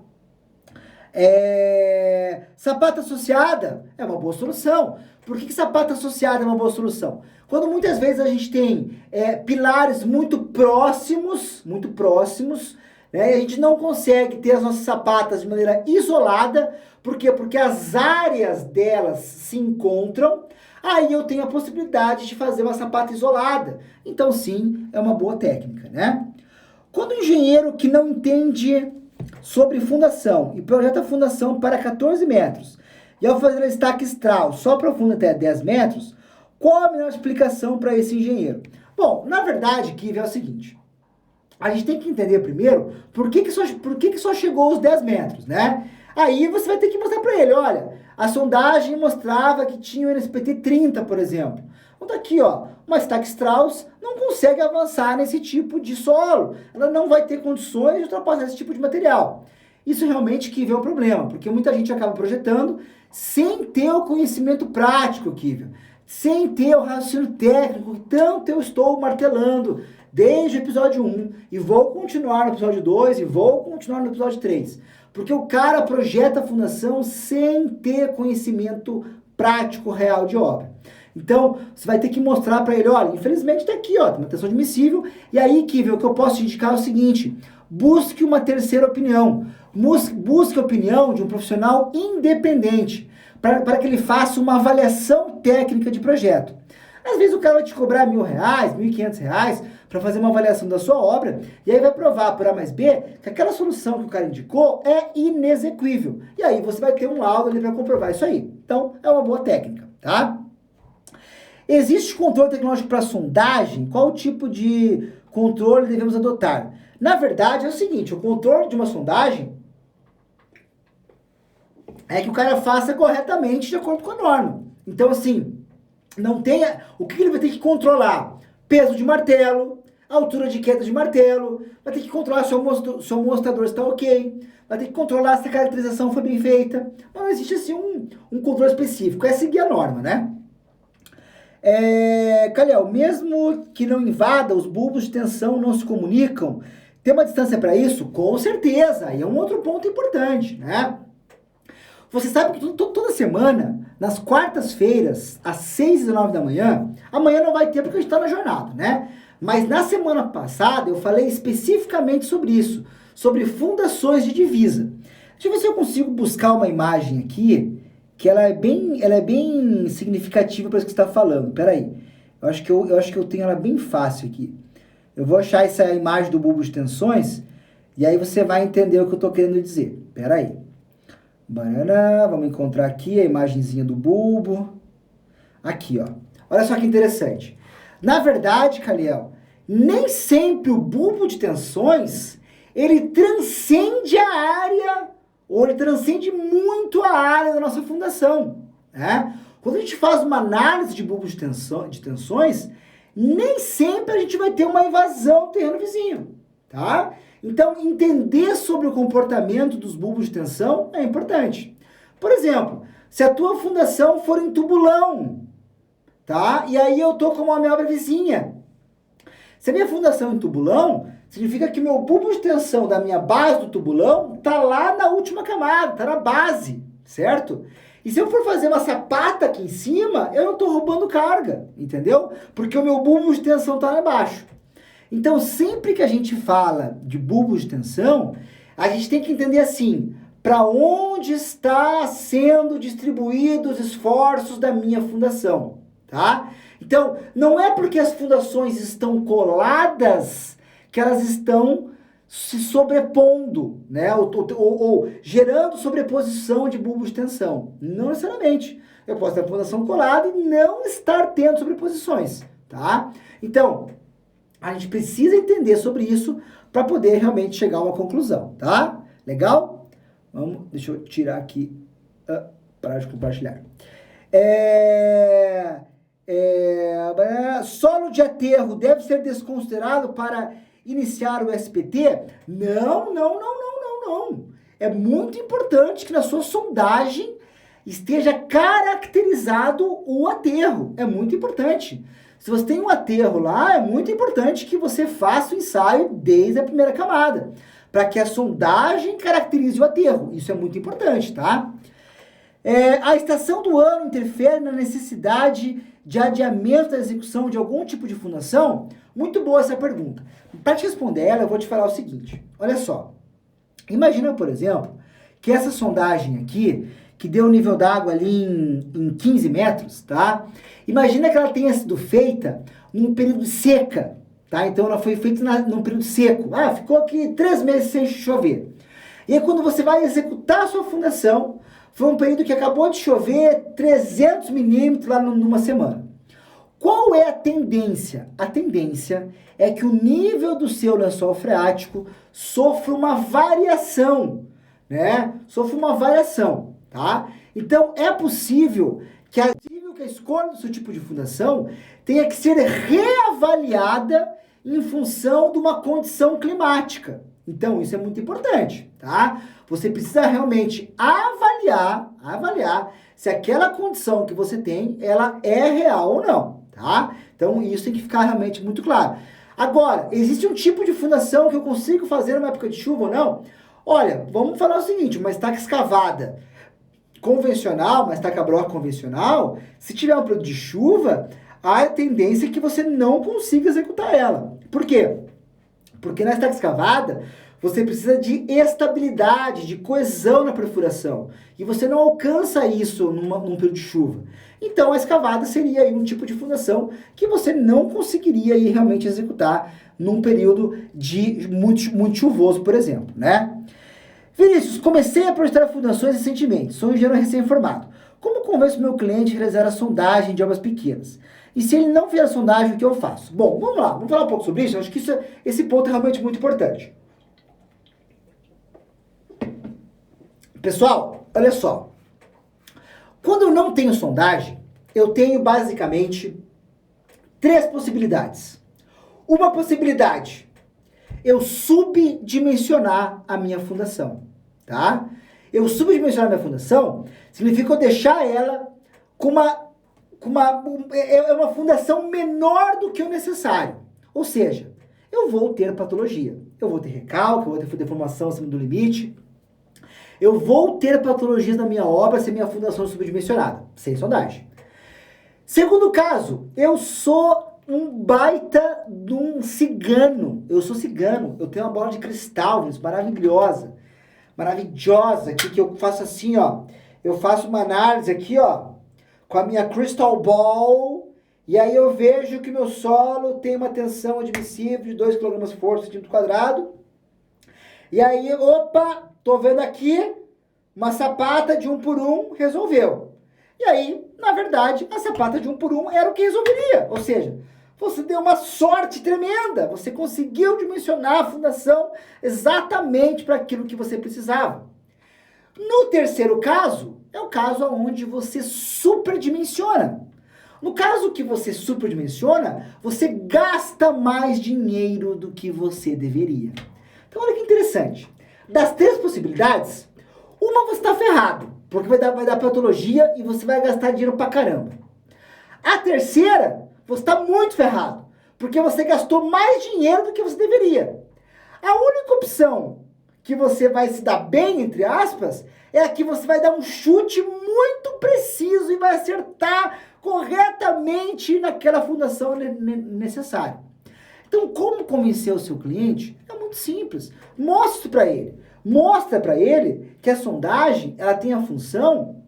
Sapata associada é uma boa solução. Por que sapata associada é uma boa solução? Quando muitas vezes a gente tem pilares muito próximos, né, e a gente não consegue ter as nossas sapatas de maneira isolada. Por quê? Porque as áreas delas se encontram, aí eu tenho a possibilidade de fazer uma sapata isolada. Então, sim, é uma boa técnica, né? Quando o engenheiro que não entende sobre fundação e projeta a fundação para 14 metros, e ao fazer a estaca Strauss só aprofunda até 10 metros, qual a melhor explicação para esse engenheiro? Bom, na verdade, Kiv, é o seguinte, a gente tem que entender primeiro por que só chegou aos 10 metros, né? Aí você vai ter que mostrar para ele, olha, a sondagem mostrava que tinha o NSPT 30, por exemplo. Então tá aqui, ó, uma estaca Strauss não consegue avançar nesse tipo de solo. Ela não vai ter condições de ultrapassar esse tipo de material. Isso realmente que é um problema, porque muita gente acaba projetando sem ter o conhecimento prático, Kívia, sem ter o raciocínio técnico, tanto eu estou martelando desde o episódio 1, e vou continuar no episódio 2, e vou continuar no episódio 3. Porque o cara projeta a fundação sem ter conhecimento prático real de obra. Então, você vai ter que mostrar para ele, olha, infelizmente está aqui, ó, tem uma tensão admissível, e aí, Kívia, o que eu posso te indicar é o seguinte, busque uma terceira opinião, busque a opinião de um profissional independente, para que ele faça uma avaliação técnica de projeto. Às vezes o cara vai te cobrar R$1.000, R$1.500 para fazer uma avaliação da sua obra, e aí vai provar por A mais B que aquela solução que o cara indicou é inexequível. E aí você vai ter um laudo ali para comprovar isso aí. Então, é uma boa técnica, tá? Existe controle tecnológico para sondagem? Qual tipo de controle devemos adotar? Na verdade, é o seguinte, o controle de uma sondagem é que o cara faça corretamente de acordo com a norma. Então, assim, não tenha... O que ele vai ter que controlar? Peso de martelo, altura de queda de martelo, vai ter que controlar se o mostrador está ok, vai ter que controlar se a caracterização foi bem feita. Não existe, assim, um controle específico. É seguir a norma, né? Calhau, mesmo que não invada, os bulbos de tensão não se comunicam, tem uma distância para isso? Com certeza, e é um outro ponto importante, né? Você sabe que toda semana, nas quartas-feiras, às 6h19 da manhã, amanhã não vai ter porque a gente está na jornada, né? Mas na semana passada eu falei especificamente sobre isso, sobre fundações de divisa. Deixa eu ver se eu consigo buscar uma imagem aqui, que ela é bem significativa para isso que você está falando. Peraí, eu acho que eu tenho ela bem fácil aqui. Eu vou achar essa imagem do bulbo de tensões, e aí você vai entender o que eu estou querendo dizer. Peraí. Banana, vamos encontrar aqui a imagenzinha do bulbo. Aqui, ó. Olha só que interessante. Na verdade, Caliel, nem sempre o bulbo de tensões, ele transcende a área, ou ele transcende muito a área da nossa fundação, né? Quando a gente faz uma análise de bulbo de tensões, nem sempre a gente vai ter uma invasão do terreno vizinho, tá? Então, entender sobre o comportamento dos bulbos de tensão é importante. Por exemplo, se a tua fundação for em tubulão, tá? E aí eu tô com uma minha obra vizinha. Se a minha fundação é em tubulão, significa que o meu bulbo de tensão da minha base do tubulão tá lá na última camada, tá na base, certo? E se eu for fazer uma sapata aqui em cima, eu não tô roubando carga, entendeu? Porque o meu bulbo de tensão tá lá embaixo. Então, sempre que a gente fala de bulbos de tensão, a gente tem que entender assim, para onde está sendo distribuídos os esforços da minha fundação, tá? Então, não é porque as fundações estão coladas que elas estão se sobrepondo, né? Ou gerando sobreposição de bulbos de tensão. Não necessariamente. Eu posso ter a fundação colada e não estar tendo sobreposições, tá? Então, a gente precisa entender sobre isso para poder realmente chegar a uma conclusão, tá? Legal? Deixa eu tirar aqui, parar de compartilhar. Solo de aterro deve ser desconsiderado para iniciar o SPT? Não. É muito importante que na sua sondagem esteja caracterizado o aterro. É muito importante. Se você tem um aterro lá, é muito importante que você faça o ensaio desde a primeira camada, para que a sondagem caracterize o aterro. Isso é muito importante, tá? A estação do ano interfere na necessidade de adiamento da execução de algum tipo de fundação? Muito boa essa pergunta. Para te responder ela, eu vou te falar o seguinte. Olha só. Imagina, por exemplo, que essa sondagem aqui, que deu o nível d'água ali em 15 metros, tá? Imagina que ela tenha sido feita num período seca, tá? Então ela foi feita num período seco. Ficou aqui 3 meses sem chover. E aí quando você vai executar a sua fundação, foi um período que acabou de chover 300 milímetros lá numa semana. Qual é a tendência? A tendência é que o nível do seu lençol freático sofra uma variação, né? Sofra uma variação, tá? Então, é possível que a escolha do seu tipo de fundação tenha que ser reavaliada em função de uma condição climática. Então, isso é muito importante, tá? Você precisa realmente avaliar se aquela condição que você tem, ela é real ou não, tá? Então, isso tem que ficar realmente muito claro. Agora, existe um tipo de fundação que eu consigo fazer numa época de chuva ou não? Olha, vamos falar o seguinte, uma estaca escavada convencional, uma estaca broca convencional, se tiver um período de chuva, a tendência é que você não consiga executar ela. Por quê? Porque na estaca escavada, você precisa de estabilidade, de coesão na perfuração. E você não alcança isso num período de chuva. Então, a escavada seria aí um tipo de fundação que você não conseguiria aí realmente executar num período de muito chuvoso, por exemplo, né? Vinícius, comecei a projetar fundações recentemente. Sou engenheiro recém-formado. Como convenço meu cliente a realizar a sondagem de obras pequenas? E se ele não fizer a sondagem, o que eu faço? Bom, vamos lá. Vamos falar um pouco sobre isso. Eu acho que esse ponto é realmente muito importante. Pessoal, olha só. Quando eu não tenho sondagem, eu tenho basicamente 3 possibilidades. Uma possibilidade, eu subdimensionar a minha fundação, tá? Eu subdimensionar a minha fundação significa eu deixar ela com uma fundação menor do que o necessário. Ou seja, eu vou ter patologia. Eu vou ter recalque, eu vou ter deformação acima do limite. Eu vou ter patologias na minha obra se a minha fundação é subdimensionada, sem sondagem. Segundo caso, eu sou um baita de um cigano. Eu sou cigano, eu tenho uma bola de cristal, maravilhosa. Maravilhosa, aqui que eu faço assim, ó. Eu faço uma análise aqui, ó, com a minha crystal ball, e aí eu vejo que meu solo tem uma tensão admissível de 2 kg força centímetro quadrado. E aí, opa, tô vendo aqui uma sapata de 1 por 1 resolveu. E aí, na verdade, a sapata de 1 por 1 era o que resolveria. Ou seja, você deu uma sorte tremenda. Você conseguiu dimensionar a fundação exatamente para aquilo que você precisava. No terceiro caso, é o caso onde você superdimensiona. No caso que você superdimensiona, você gasta mais dinheiro do que você deveria. Então, olha que interessante. Das 3 possibilidades, uma você está ferrado, porque vai dar patologia e você vai gastar dinheiro pra caramba. A terceira, você está muito ferrado, porque você gastou mais dinheiro do que você deveria. A única opção que você vai se dar bem, entre aspas, é a que você vai dar um chute muito preciso e vai acertar corretamente naquela fundação necessária. Então, como convencer o seu cliente? É muito simples. Mostre para ele. Mostra para ele que a sondagem ela tem a função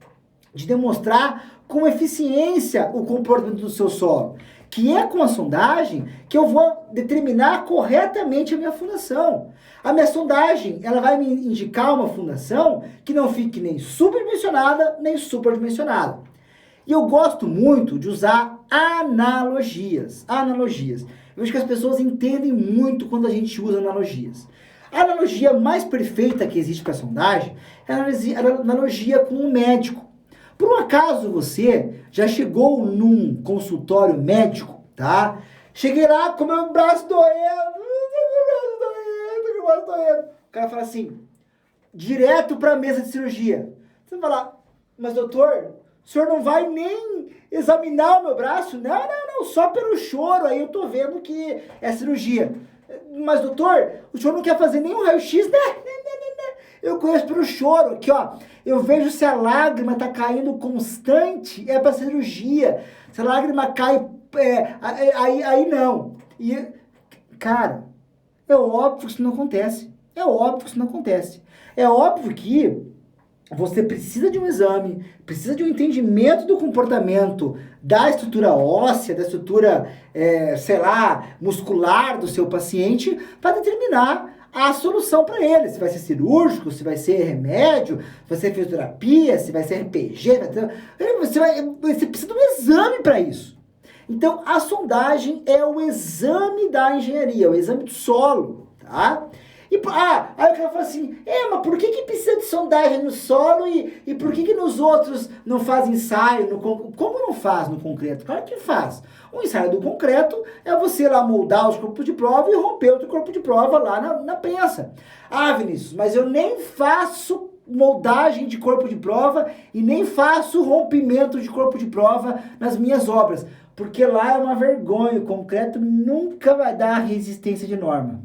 de demonstrar com eficiência o comportamento do seu solo. Que é com a sondagem que eu vou determinar corretamente a minha fundação. A minha sondagem ela vai me indicar uma fundação que não fique nem subdimensionada nem superdimensionada. E eu gosto muito de usar analogias. Analogias. Eu acho que as pessoas entendem muito quando a gente usa analogias. A analogia mais perfeita que existe para a sondagem é a analogia com um médico. Por um acaso você já chegou num consultório médico, tá? Cheguei lá com meu braço doendo, o cara fala assim, direto para a mesa de cirurgia. Você vai falar, mas doutor, o senhor não vai nem examinar o meu braço? Não, só pelo choro aí eu tô vendo que é cirurgia. Mas doutor, o senhor não quer fazer nenhum raio-x? Né? Eu conheço pelo choro, aqui ó, eu vejo se a lágrima tá caindo constante, é para cirurgia. Se a lágrima cai, aí não. E, cara, é óbvio que isso não acontece. É óbvio que isso não acontece. É óbvio que você precisa de um exame, precisa de um entendimento do comportamento da estrutura óssea, da estrutura, muscular do seu paciente para determinar a solução para ele. Se vai ser cirúrgico, se vai ser remédio, se vai ser fisioterapia, se vai ser RPG. Você precisa de um exame para isso. Então, a sondagem é o exame da engenharia, o exame do solo, tá? Aí o cara fala assim, mas por que precisa de sondagem no solo e por que nos outros não faz ensaio? Como não faz no concreto? Claro que faz. O ensaio do concreto é você lá moldar os corpos de prova e romper outro corpo de prova lá na prensa. Vinícius, mas eu nem faço moldagem de corpo de prova e nem faço rompimento de corpo de prova nas minhas obras, porque lá é uma vergonha, o concreto nunca vai dar resistência de norma.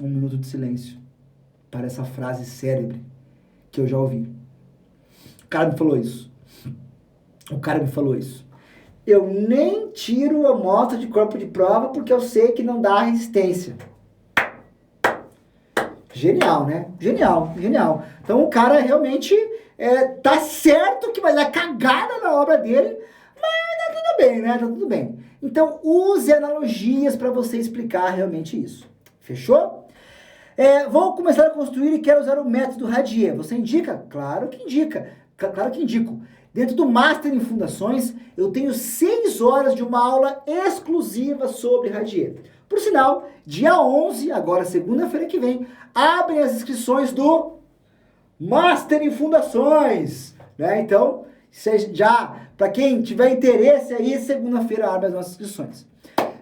1 minuto de silêncio para essa frase célebre que eu já ouvi. O cara me falou isso. Eu nem tiro a amostra de corpo de prova porque eu sei que não dá resistência. Genial, né? Genial. Então o cara realmente tá certo que vai dar cagada na obra dele, mas tá tudo bem, né? Tá tudo bem. Então use analogias para você explicar realmente isso. Fechou? Vou começar a construir e quero usar o método Radier. Você indica? Claro que indica. Claro que indico. Dentro do Master em Fundações, eu tenho 6 horas de uma aula exclusiva sobre Radier. Por sinal, dia 11, agora segunda-feira que vem, abrem as inscrições do Master em Fundações. Né? Então, para quem tiver interesse aí, segunda-feira abre as nossas inscrições.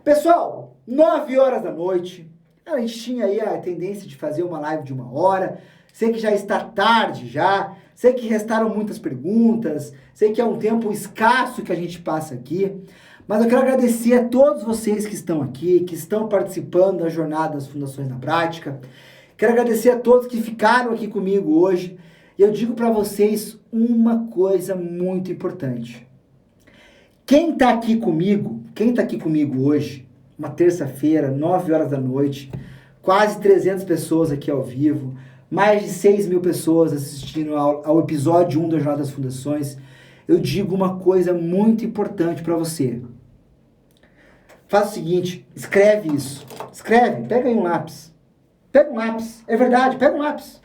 Pessoal, 9 horas da noite. A gente tinha aí a tendência de fazer uma live de 1 hora. Sei que já está tarde já. Sei que restaram muitas perguntas. Sei que é um tempo escasso que a gente passa aqui. Mas eu quero agradecer a todos vocês que estão aqui, que estão participando da jornada das Fundações na Prática. Quero agradecer a todos que ficaram aqui comigo hoje. E eu digo para vocês uma coisa muito importante. Quem tá aqui comigo hoje, uma terça-feira, 9 horas da noite, quase 300 pessoas aqui ao vivo, mais de 6 mil pessoas assistindo ao episódio 1 da Jornada das Fundações, eu digo uma coisa muito importante para você. Faz o seguinte, escreve isso. Escreve, pega aí um lápis. Pega um lápis, é verdade, pega um lápis.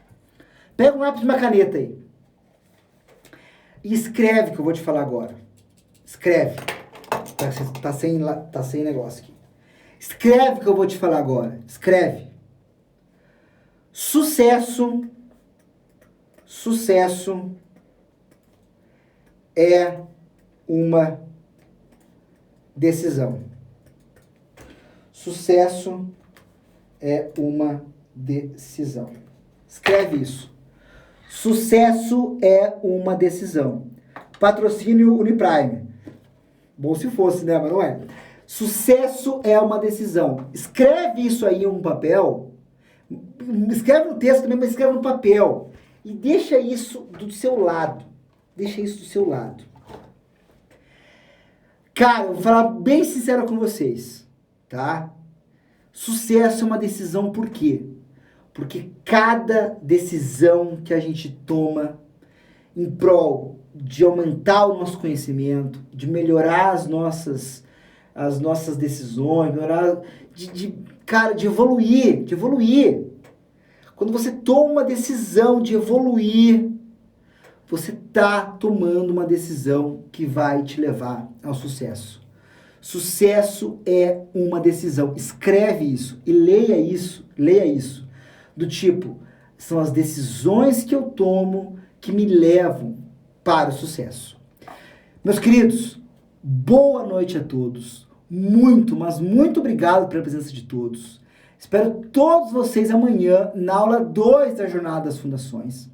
Pega um lápis e uma caneta aí. E escreve o que eu vou te falar agora. Escreve. Tá sem negócio aqui. Escreve o que eu vou te falar agora. Escreve. Sucesso é uma decisão. Sucesso é uma decisão. Escreve isso. Sucesso é uma decisão. Patrocínio Uniprime. Bom se fosse, né? Mas não é. Sucesso é uma decisão. Escreve isso aí em um papel. Escreve no texto também, mas escreve no papel. E deixa isso do seu lado. Deixa isso do seu lado. Cara, eu vou falar bem sincero com vocês, tá? Sucesso é uma decisão por quê? Porque cada decisão que a gente toma em prol de aumentar o nosso conhecimento, de melhorar as nossas decisões, melhorar, de evoluir. Quando você toma uma decisão de evoluir, você está tomando uma decisão que vai te levar ao sucesso. Sucesso é uma decisão. Escreve isso e leia isso. Do tipo, são as decisões que eu tomo que me levam para o sucesso. Meus queridos, boa noite a todos. Muito, mas muito obrigado pela presença de todos. Espero todos vocês amanhã na aula 2 da Jornada das Fundações.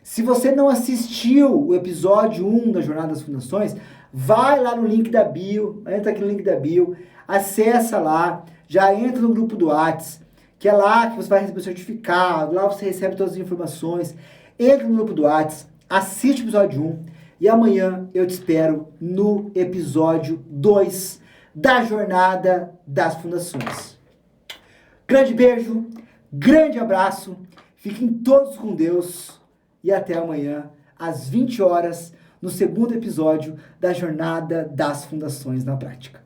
Se você não assistiu o episódio 1 da Jornada das Fundações, vai lá no link da bio, entra aqui no link da bio, acessa lá, já entra no grupo do WhatsApp, que é lá que você vai receber o certificado, lá você recebe todas as informações, entra no grupo do WhatsApp, assiste o episódio 1 e amanhã eu te espero no episódio 2 da Jornada das Fundações. Grande beijo, grande abraço, fiquem todos com Deus e até amanhã às 20 horas no segundo episódio da Jornada das Fundações na Prática.